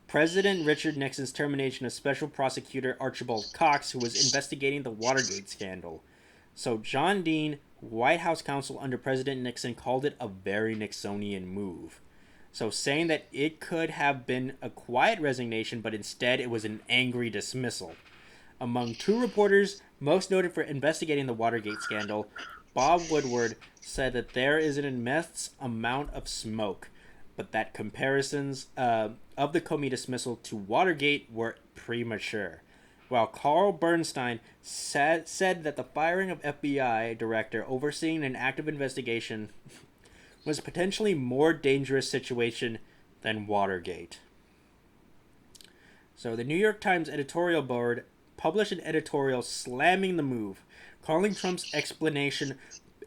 President Richard Nixon's termination of Special Prosecutor Archibald Cox, who was investigating the Watergate scandal. So John Dean, White House counsel under President Nixon, called it a very Nixonian move. So, saying that it could have been a quiet resignation, but instead it was an angry dismissal. Among two reporters most noted for investigating the Watergate scandal, Bob Woodward said that there is an immense amount of smoke, but that comparisons of the Comey dismissal to Watergate were premature. While Carl Bernstein said that the firing of FBI director overseeing an active investigation was a potentially more dangerous situation than Watergate. So the New York Times editorial board published an editorial slamming the move, calling Trump's explanation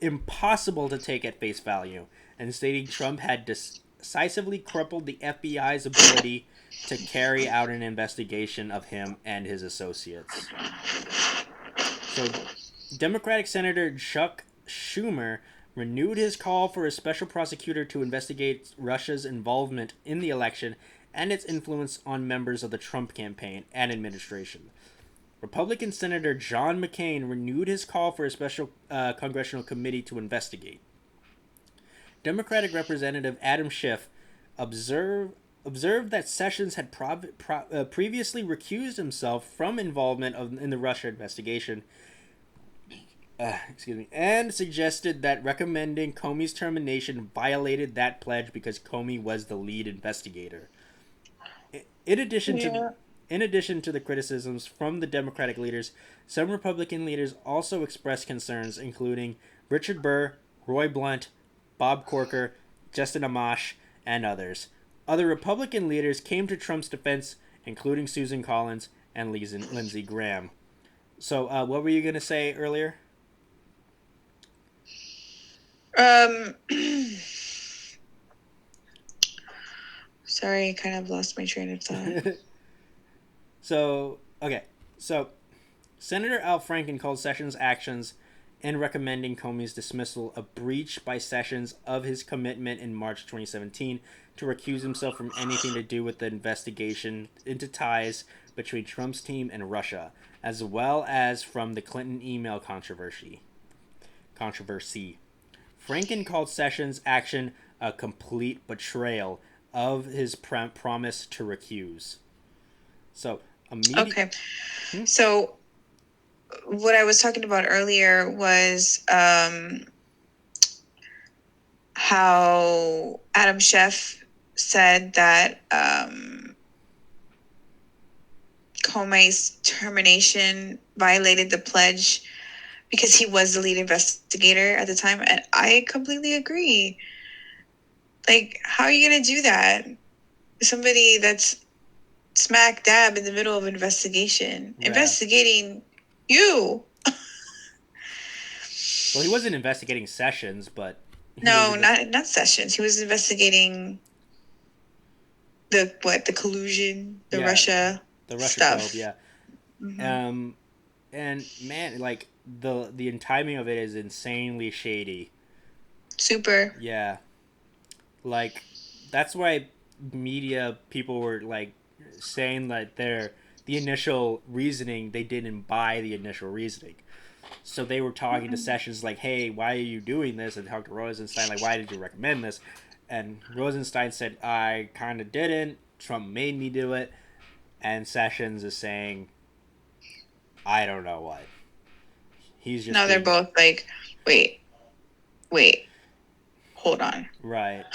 impossible to take at face value, and stating Trump had decisively crippled the FBI's ability to carry out an investigation of him and his associates. So, Democratic Senator Chuck Schumer renewed his call for a special prosecutor to investigate Russia's involvement in the election and its influence on members of the Trump campaign and administration. Republican Senator John McCain renewed his call for a special congressional committee to investigate. Democratic Representative Adam Schiff observed that Sessions had previously recused himself from involvement in the Russia investigation, and suggested that recommending Comey's termination violated that pledge because Comey was the lead investigator. In addition to the criticisms from the Democratic leaders, some Republican leaders also expressed concerns, including Richard Burr, Roy Blunt, Bob Corker, Justin Amash, and others. Other Republican leaders came to Trump's defense, including Susan Collins and Lindsey Graham. So, what were you going to say earlier? Sorry, I kind of lost my train of thought. So, Senator Al Franken called Sessions' actions in recommending Comey's dismissal a breach by Sessions of his commitment in March 2017 to recuse himself from anything to do with the investigation into ties between Trump's team and Russia, as well as from the Clinton email controversy. Franken called Sessions' action a complete betrayal of his promise to recuse. So, okay. So, what I was talking about earlier was how Adam Schiff said that Comey's termination violated the pledge because he was the lead investigator at the time, and I completely agree. Like, how are you going to do that? Somebody that's smack dab in the middle of an investigation, investigating you. Well, he wasn't investigating Sessions, but no, not Sessions. He was investigating the collusion, the Russia stuff. Probe, yeah. Mm-hmm. And man, like the timing of it is insanely shady. Super. Yeah. Like, that's why media people were like saying that the initial reasoning, they didn't buy the initial reasoning. So they were talking to Sessions like, hey, why are you doing this? And talked to Rosenstein like, why did you recommend this? And Rosenstein said, I kind of didn't. Trump made me do it. And Sessions is saying, I don't know what. He's just... No, they're both like, wait, hold on. Right.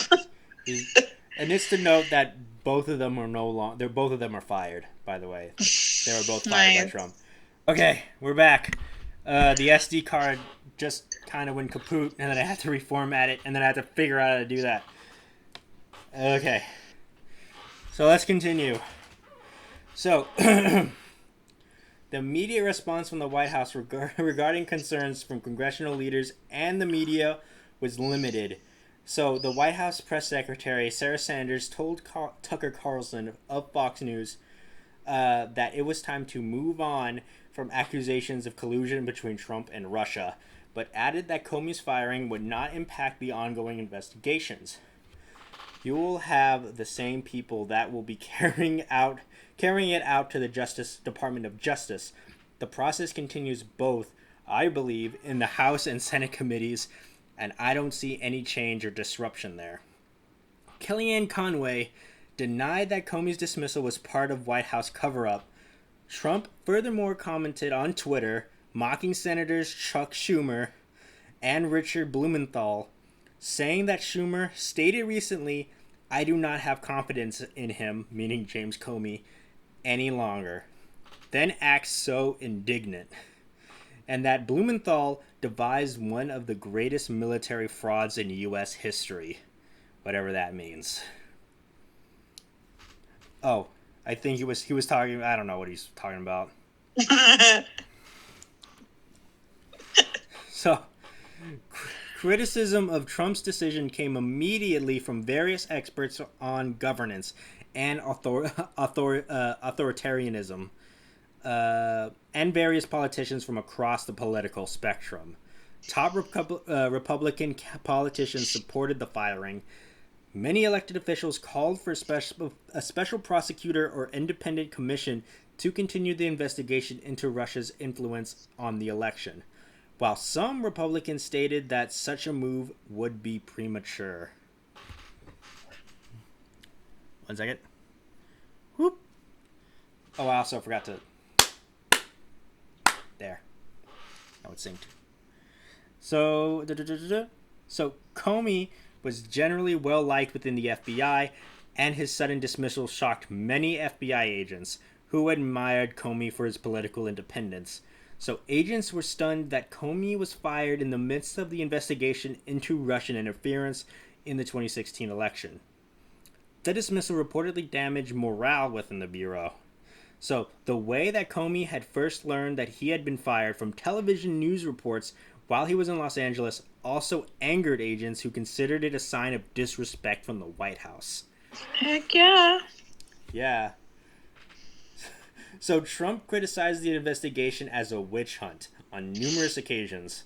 And it's to note that both of them are both of them are fired, by the way. They were both fired by Trump. Okay, we're back. The SD card just kind of went kaput, and then I had to reformat it, and then I had to figure out how to do that. Okay. So let's continue. So, the media response from the White House regarding concerns from congressional leaders and the media was limited. So, the White House press secretary, Sarah Sanders, told Tucker Carlson of Fox News that it was time to move on from accusations of collusion between Trump and Russia, but added that Comey's firing would not impact the ongoing investigations. You will have the same people that will be carrying it out to the Department of Justice. The process continues both, I believe, in the House and Senate committees, and I don't see any change or disruption there. Kellyanne Conway denied that Comey's dismissal was part of White House cover-up. Trump furthermore commented on Twitter, mocking Senators Chuck Schumer and Richard Blumenthal, saying that Schumer stated recently, "I do not have confidence in him," meaning James Comey, "any longer." Then acts so indignant. And that Blumenthal devised one of the greatest military frauds in U.S. history, whatever that means. Oh, I think he was talking. I don't know what he's talking about. So, criticism of Trump's decision came immediately from various experts on governance and authoritarianism, and various politicians from across the political spectrum. Top Republican politicians supported the firing. Many elected officials called for a special prosecutor or independent commission to continue the investigation into Russia's influence on the election, while some Republicans stated that such a move would be premature. One second. Whoop. Oh, I also forgot to... There. Now it's synced. So Comey was generally well liked within the FBI, and his sudden dismissal shocked many FBI agents who admired Comey for his political independence. So agents were stunned that Comey was fired in the midst of the investigation into Russian interference in the 2016 election. The dismissal reportedly damaged morale within the Bureau. So the way that Comey had first learned that he had been fired from television news reports while he was in Los Angeles also angered agents who considered it a sign of disrespect from the White House. Heck yeah. Yeah. So Trump criticized the investigation as a witch hunt on numerous occasions.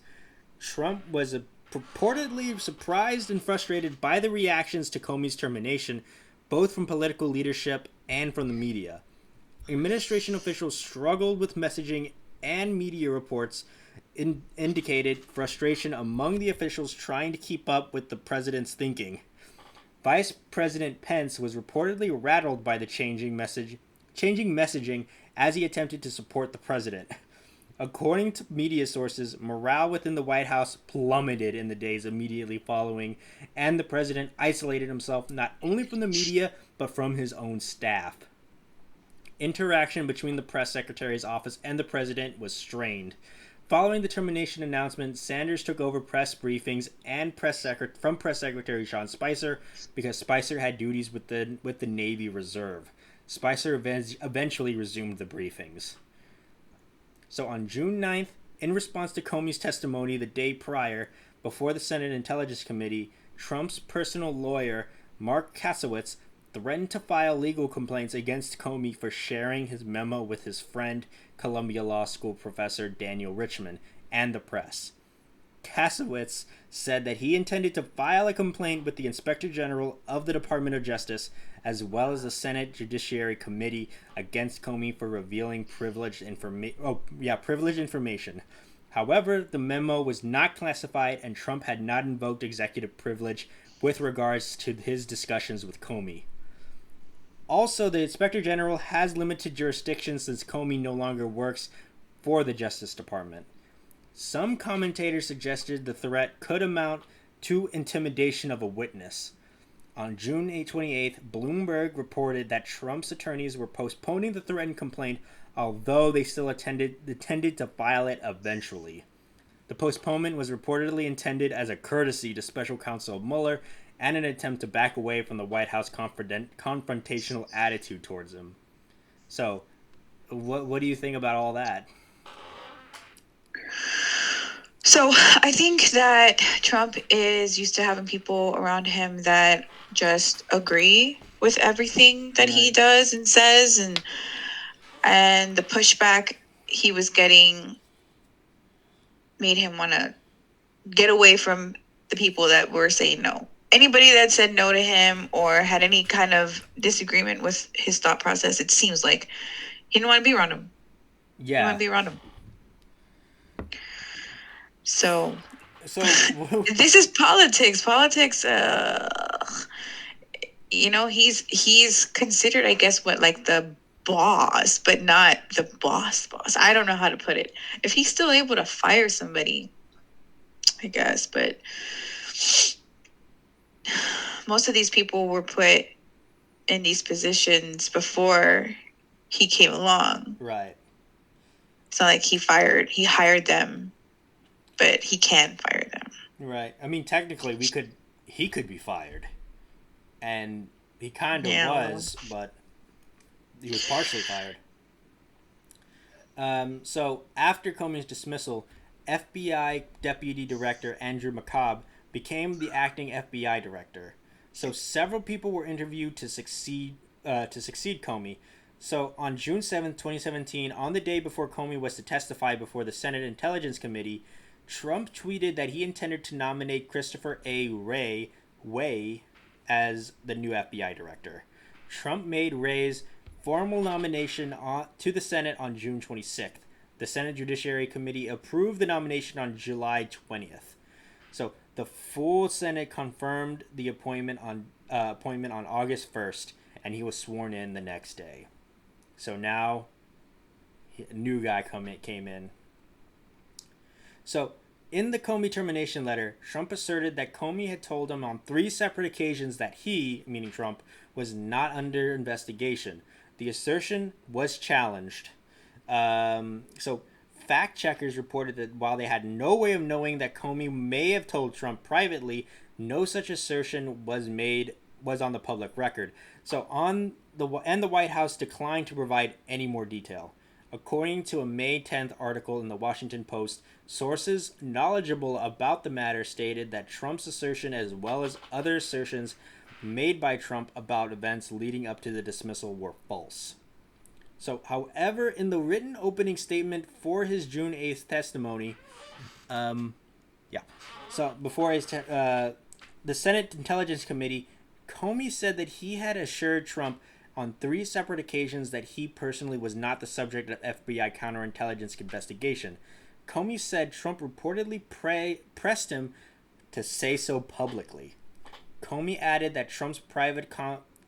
Trump was purportedly surprised and frustrated by the reactions to Comey's termination, both from political leadership and from the media. Administration officials struggled with messaging, and media reports indicated frustration among the officials trying to keep up with the president's thinking. Vice President Pence was reportedly rattled by the changing messaging as he attempted to support the president. According to media sources, morale within the White House plummeted in the days immediately following, and the president isolated himself not only from the media, but from his own staff. Interaction between the press secretary's office and the president was strained. Following the termination announcement, Sanders took over press briefings and from Press Secretary Sean Spicer because Spicer had duties with the Navy Reserve. Spicer eventually resumed the briefings. So on June 9th, in response to Comey's testimony the day prior before the Senate Intelligence Committee, Trump's personal lawyer, Mark Kasowitz, threatened to file legal complaints against Comey for sharing his memo with his friend, Columbia Law School professor Daniel Richman, and the press. Kasowitz said that he intended to file a complaint with the Inspector General of the Department of Justice, as well as the Senate Judiciary Committee, against Comey for revealing privileged information. However, the memo was not classified, and Trump had not invoked executive privilege with regards to his discussions with Comey. Also, the Inspector General has limited jurisdiction since Comey no longer works for the Justice Department. Some commentators suggested the threat could amount to intimidation of a witness. On June 28th, Bloomberg reported that Trump's attorneys were postponing the threatened complaint, although they still intended to file it eventually. The postponement was reportedly intended as a courtesy to Special Counsel Mueller and an attempt to back away from the White House confrontational attitude towards him. So, what do you think about all that? So, I think that Trump is used to having people around him that just agree with everything that he does and says, and the pushback he was getting made him want to get away from the people that were saying no. Anybody that said no to him or had any kind of disagreement with his thought process, it seems like he didn't want to be around him. Yeah. He didn't want to be around him. So this is politics. Politics, he's considered, I guess, what, like the boss, but not the boss. I don't know how to put it. If he's still able to fire somebody, I guess, but most of these people were put in these positions before he came along. Right. It's not like he hired them, but he can fire them. Right. I mean, technically, he could be fired, and he kind of Yeah. Well, was, but he was partially fired. So after Comey's dismissal, FBI Deputy Director Andrew McCabe became the acting FBI director. So several people were interviewed to succeed Comey. So on June 7th, 2017, on the day before Comey was to testify before the Senate Intelligence Committee, Trump tweeted that he intended to nominate Christopher A. Wray as the new FBI director. Trump made Wray's formal nomination to the Senate on June 26th. The Senate Judiciary Committee approved the nomination on July 20th. So the full Senate confirmed the appointment on August 1st, and he was sworn in the next day. So now a new guy came in. So in the Comey termination letter, Trump asserted that Comey had told him on 3 separate occasions that he, meaning Trump, was not under investigation. The assertion was challenged. So fact checkers reported that while they had no way of knowing that Comey may have told Trump privately, no such assertion was on the public record. So the White House declined to provide any more detail. According to a May 10th article in the Washington Post, sources knowledgeable about the matter stated that Trump's assertion, as well as other assertions made by Trump about events leading up to the dismissal, were false. So, however, in the written opening statement for his June 8th testimony, so before the Senate Intelligence Committee, Comey said that he had assured Trump on 3 separate occasions that he personally was not the subject of FBI counterintelligence investigation. Comey said Trump reportedly pressed him to say so publicly. Comey added that Trump's private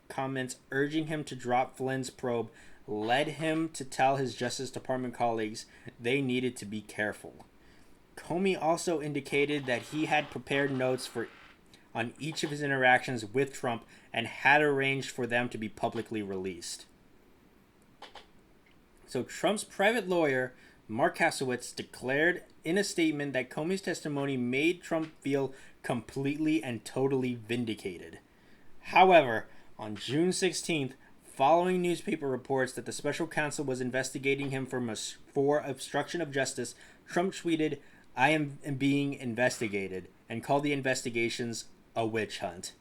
comments urging him to drop Flynn's probe led him to tell his Justice Department colleagues they needed to be careful. Comey also indicated that he had prepared notes on each of his interactions with Trump and had arranged for them to be publicly released. So Trump's private lawyer, Mark Kasowitz, declared in a statement that Comey's testimony made Trump feel completely and totally vindicated. However, on June 16th, following newspaper reports that the special counsel was investigating him for obstruction of justice, Trump tweeted, "I am being investigated," and called the investigations a witch hunt.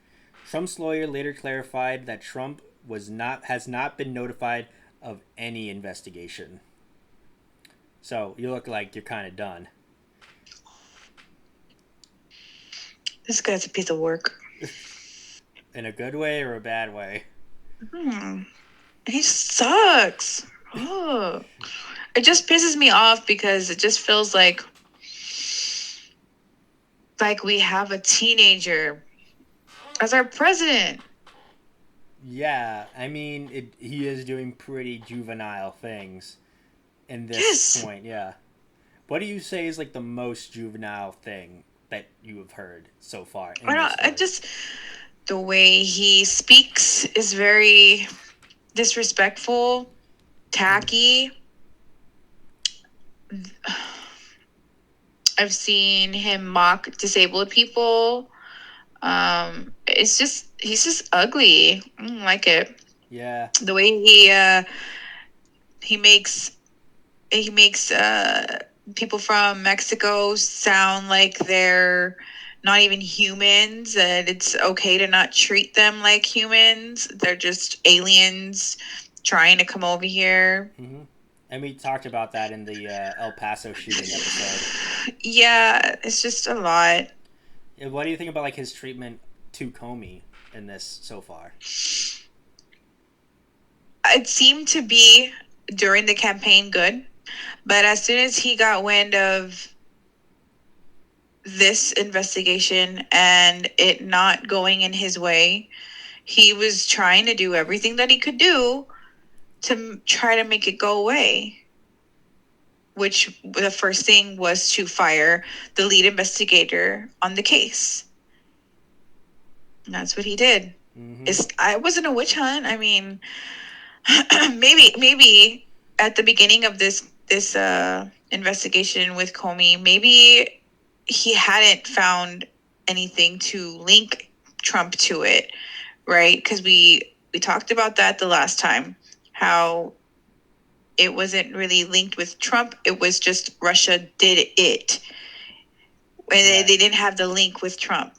Trump's lawyer later clarified that Trump has not been notified of any investigation. So you look like you're kind of done. this guy's a piece of work. In a good way or a bad way? He sucks. Oh. It just pisses me off because it just feels like we have a teenager as our president. Yeah, I mean, he is doing pretty juvenile things in this point, yeah. What do you say is like the most juvenile thing that you have heard so far? The way he speaks is very disrespectful, tacky. I've seen him mock disabled people. He's just ugly. I don't like it. Yeah. The way he makes people from Mexico sound like they're not even humans, and it's okay to not treat them like humans. They're just aliens trying to come over here. Mm-hmm. And we talked about that in the El Paso shooting episode. Yeah, it's just a lot. What do you think about like his treatment to Comey in this so far? It seemed to be during the campaign good, but as soon as he got wind of this investigation and it not going in his way, He was trying to do everything that he could do to try to make it go away, which the first thing was to fire the lead investigator on the case. And that's what he did. It wasn't a witch hunt. I mean, maybe at the beginning of this investigation with Comey, maybe he hadn't found anything to link Trump to it, right? Because we talked about that the last time, how it wasn't really linked with Trump. It was just Russia did it. And they didn't have the link with Trump.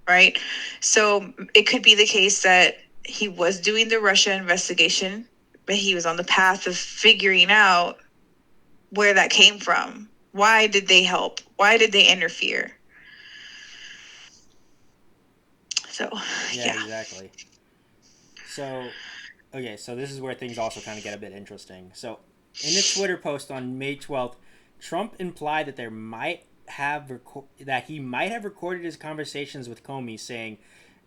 Right? So it could be the case that he was doing the Russia investigation, but he was on the path of figuring out where that came from. Why did they help? Why did they interfere? So, yeah. Exactly. So, okay, so this is where things also kind of get a bit interesting. So, in a Twitter post on May 12th, Trump implied that he might have recorded his conversations with Comey, saying,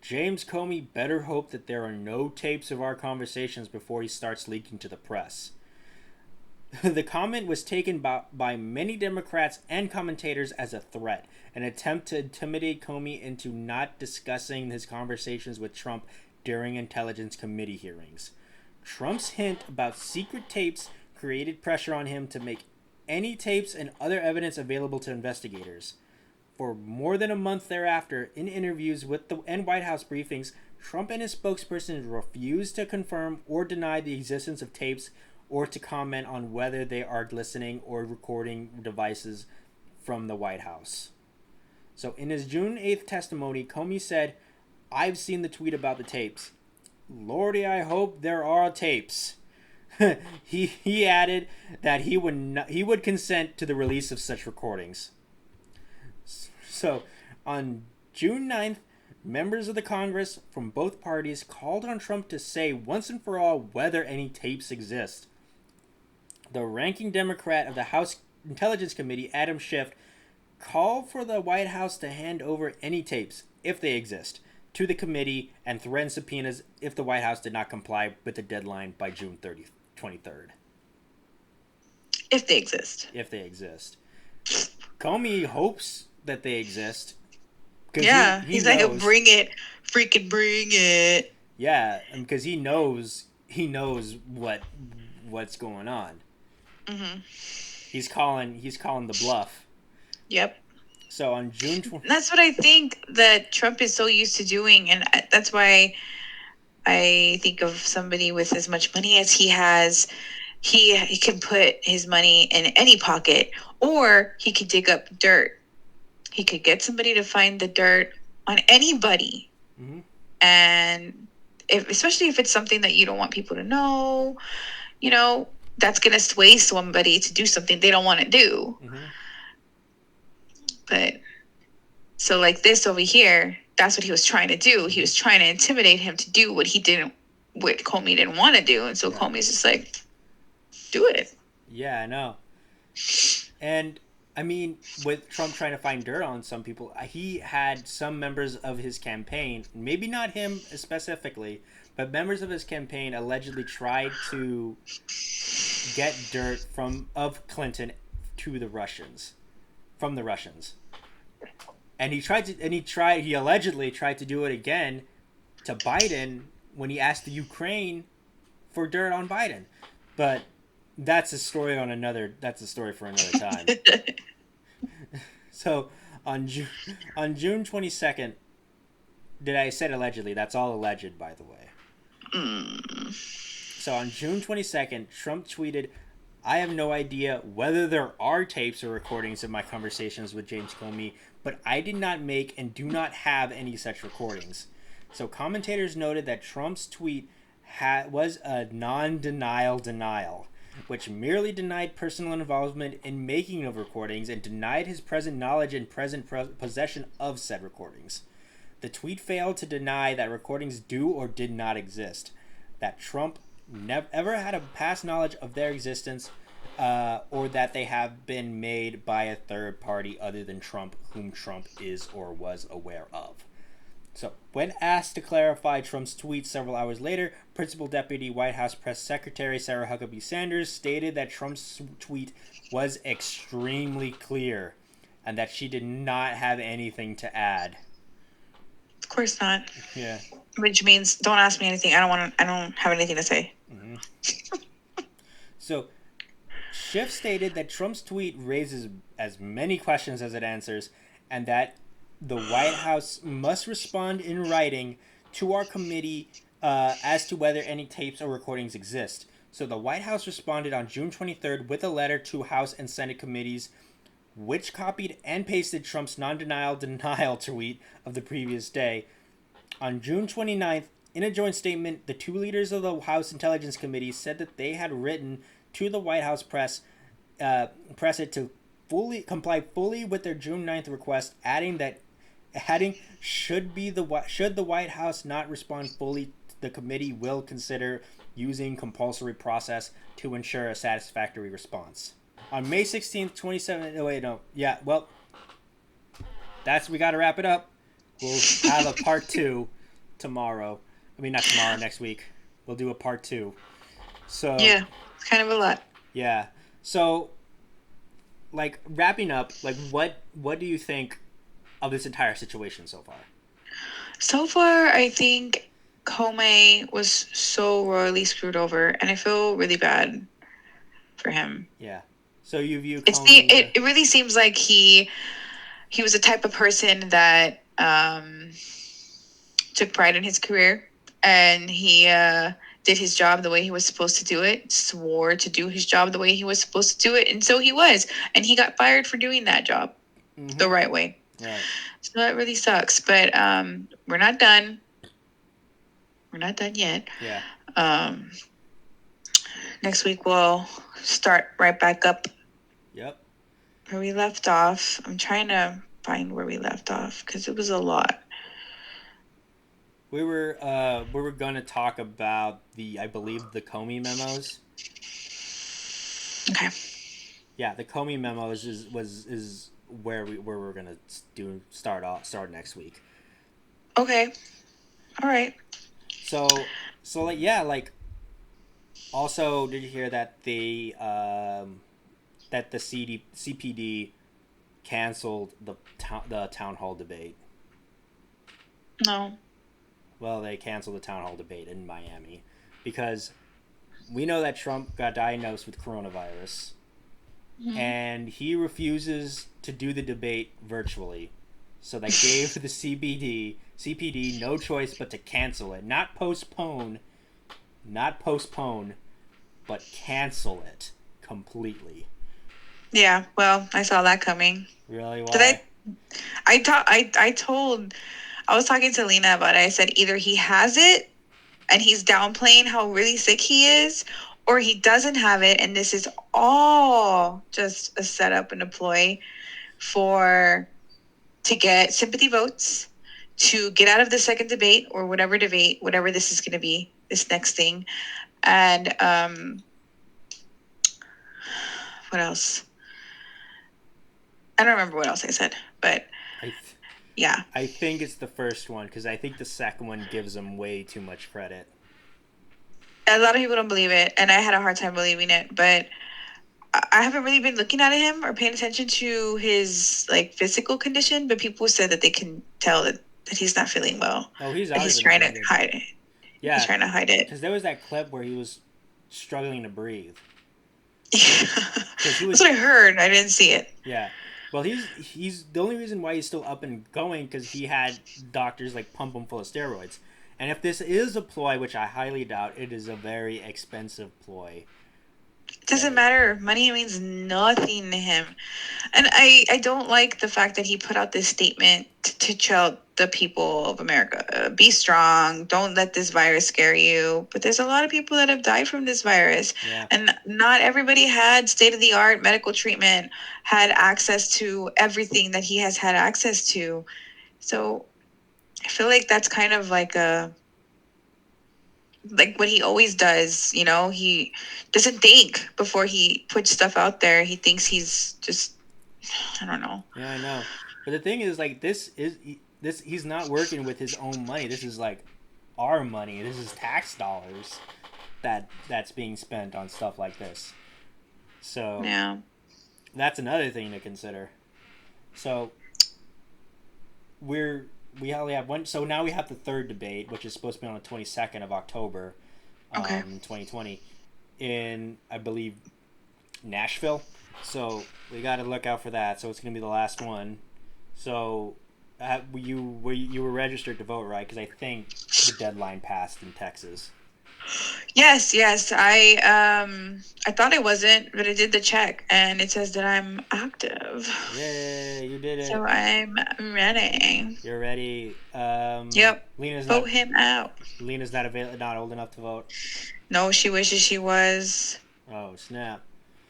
"James Comey better hope that there are no tapes of our conversations before he starts leaking to the press." The comment was taken by many Democrats and commentators as a threat, an attempt to intimidate Comey into not discussing his conversations with Trump during Intelligence Committee hearings. Trump's hint about secret tapes created pressure on him to make any tapes and other evidence available to investigators. For more than a month thereafter, in interviews and White House briefings, Trump and his spokesperson refused to confirm or deny the existence of tapes or to comment on whether they are listening or recording devices from the White House. So in his June 8th testimony, Comey said, "I've seen the tweet about the tapes. Lordy, I hope there are tapes." he added that he would consent to the release of such recordings. So, on June 9th, members of the Congress from both parties called on Trump to say once and for all whether any tapes exist. The ranking Democrat of the House Intelligence Committee, Adam Schiff, called for the White House to hand over any tapes, if they exist, to the committee and threatened subpoenas if the White House did not comply with the deadline by June 23rd. If they exist. If they exist. Comey hopes that they exist. Yeah, he's knows, like, bring it, freaking bring it. Yeah, because he knows what's going on. He's calling the bluff. Yep. So on June 20th... That's what I think that Trump is so used to doing, and that's why I think of somebody with as much money as he has. He can put his money in any pocket, or he could dig up dirt. He could get somebody to find the dirt on anybody. And especially if it's something that you don't want people to know, that's going to sway somebody to do something they don't want to do. But so like this over here, that's what he was trying to do. He was trying to intimidate him to do what Comey didn't want to do. And so Comey's just like, do it. Yeah, I know. And I mean, with Trump trying to find dirt on some people, he had some members of his campaign, maybe not him specifically, but members of his campaign allegedly tried to get dirt of Clinton to the Russians, from the Russians. And he allegedly tried to do it again to Biden when he asked the Ukraine for dirt on Biden. But that's a story for another time. So on June 22nd, I said allegedly? That's all alleged, by the way. So on June 22nd, Trump tweeted, "I have no idea whether there are tapes or recordings of my conversations with James Comey, but I did not make and do not have any such recordings." So commentators noted that Trump's tweet was a non-denial denial, which merely denied personal involvement in making of recordings and denied his present knowledge and present possession of said recordings. The tweet failed to deny that recordings do or did not exist, that Trump never ever had a past knowledge of their existence, or that they have been made by a third party other than Trump, whom Trump is or was aware of. So, when asked to clarify Trump's tweet several hours later, Principal Deputy White House Press Secretary Sarah Huckabee Sanders stated that Trump's tweet was extremely clear and that she did not have anything to add. Of course not. Yeah. Which means don't ask me anything. I don't have anything to say. Mm-hmm. So, Schiff stated that Trump's tweet raises as many questions as it answers, and that the White House must respond in writing to our committee as to whether any tapes or recordings exist. So the White House responded on June 23rd with a letter to House and Senate committees, which copied and pasted Trump's non-denial denial tweet of the previous day. On June 29th, in a joint statement, the two leaders of the House Intelligence Committee said that they had written to the White House press it to comply fully with their June 9th request, adding should the White House not respond fully, the committee will consider using compulsory process to ensure a satisfactory response. On May 16th, 2017. Oh wait, no. Yeah, well, we got to wrap it up. We'll have a part 2 tomorrow. I mean, not tomorrow, next week. We'll do a part 2. So yeah, it's kind of a lot. Yeah. So, like, wrapping up, like, what do you think of this entire situation so far? So far, I think Comey was so royally screwed over, and I feel really bad for him. Yeah. So you view Comey... It really seems like he was the type of person that took pride in his career, and he did his job the way he was supposed to do it, swore to do his job the way he was supposed to do it, and so he was. And he got fired for doing that job the right way. Right. So that really sucks. But we're not done. We're not done yet. Yeah. Next week we'll start right back up. Yep. Where we left off. I'm trying to find where we left off because it was a lot. We were going to talk about I believe the Comey memos. Okay. Yeah, the Comey memos is where we're going to start next week. Okay. All right. So like, yeah, like, also, did you hear that the CPD canceled the town hall debate? No. Well, they canceled the town hall debate in Miami because we know that Trump got diagnosed with coronavirus, and he refuses to do the debate virtually. So that gave the CPD no choice but to cancel it. Not postpone, but cancel it completely. Yeah, well, I saw that coming. Really? Why? I was talking to Lena about it. I said either he has it and he's downplaying how really sick he is, or he doesn't have it and this is all just a setup and a ploy to get sympathy votes, to get out of the second debate or whatever this is going to be, this next thing. And what else? I don't remember what else I said, but yeah. I think it's the first one because I think the second one gives him way too much credit. A lot of people don't believe it, and I had a hard time believing it, but I haven't really been looking at him or paying attention to his physical condition, but people said that they can tell that he's not feeling well. Oh, he's trying to hide it. Yeah. He's trying to hide it. Because there was that clip where he was struggling to breathe. Yeah. That's what I heard. I didn't see it. Yeah. Well, he's the only reason why he's still up and going because he had doctors pump him full of steroids. And if this is a ploy, which I highly doubt, it is a very expensive ploy. It doesn't matter. Money means nothing to him. And I don't like the fact that he put out this statement to tell the people of America, be strong, don't let this virus scare you. But there's a lot of people that have died from this virus. Yeah. And not everybody had state-of-the-art medical treatment, had access to everything that he has had access to. So I feel like that's kind of like what he always does, he doesn't think before he puts stuff out there. He thinks he's just, I don't know. Yeah, I know. But the thing is, this he's not working with his own money. This is like our money. This is tax dollars that's being spent on stuff like this. So Yeah. that's another thing to consider. So we only have one. So now we have the third debate, which is supposed to be on the 22nd of October, Okay. 2020, in I believe Nashville. So we got to look out for that. So it's gonna be the last one. So you were registered to vote, right? Because I think the deadline passed in Texas. Yes. I thought I wasn't, but I did the check and it says that I'm active. Yay, you did it. So I'm ready. You're ready. Yep. Lena's Vote not him out. not old enough to vote. No, she wishes she was. Oh snap!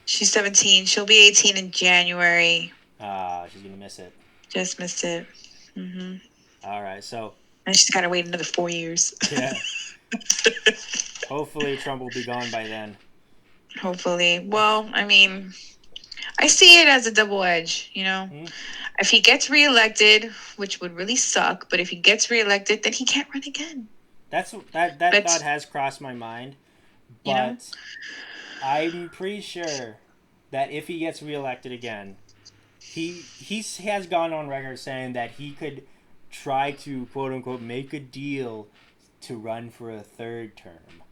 She's 17. She'll be 18 in January. She's gonna miss it. Just missed it. Mm-hmm. All right, so And she's got to wait another 4 years. yeah. Hopefully Trump will be gone by then. Hopefully. Well, I mean, I see it as a double edge, you know? Hmm? If he gets reelected, which would really suck, but if he gets reelected, then he can't run again. That That's, thought has crossed my mind, you know? but I'm pretty sure that if he gets reelected again, he has gone on record saying that he could try to quote unquote make a deal to run for a third term.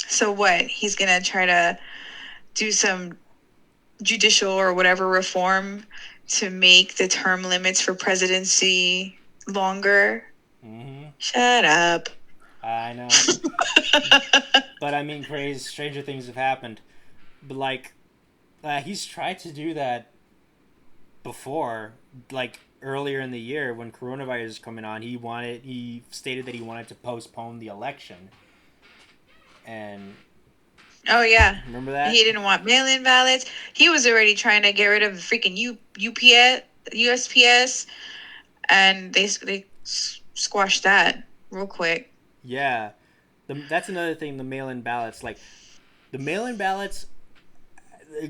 So what? He's going to try to do some judicial or whatever reform to make the term limits for presidency longer. Mm-hmm. Shut up. I know, but I mean, crazy, stranger things have happened. But like, he's tried to do that before, like earlier in the year when coronavirus was coming on. He stated that he wanted to postpone the election, and Oh yeah, remember that? he didn't want mail-in ballots. He was already trying to get rid of the freaking UPS, USPS, and they squashed that real quick. Yeah, that's another thing. The mail-in ballots, like the mail-in ballots, uh,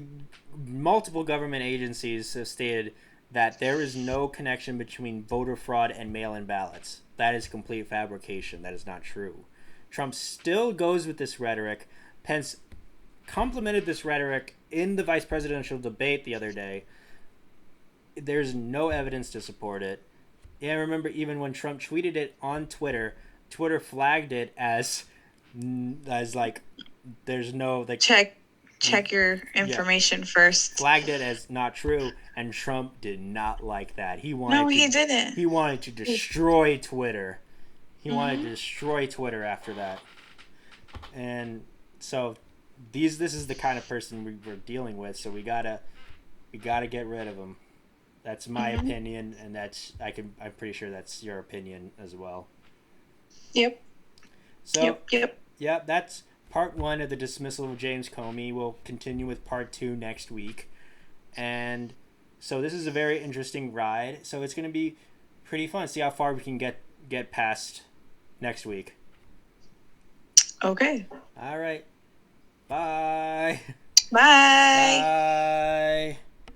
multiple government agencies have stated that there is no connection between voter fraud and mail-in ballots. That is complete fabrication. That is not true. Trump still goes with this rhetoric. Pence complimented this rhetoric in the vice presidential debate the other day. There's no evidence to support it. Yeah, I remember even when Trump tweeted it on Twitter, Twitter flagged it as like there's no like Check your yeah, information first. flagged it as not true, and Trump did not like that. No, he didn't. He wanted to destroy Twitter. He wanted to Mm-hmm. destroy Twitter after that. And so this is the kind of person we're dealing with, so we gotta get rid of him. That's my Mm-hmm. opinion, and I'm pretty sure that's your opinion as well. Yep. So Yep. yeah, that's part one of the dismissal of James Comey. We'll continue with part two next week. And so this is a very interesting ride. So it's going to be pretty fun. See how far we can get past next week. Okay. All right. Bye. Bye. Bye.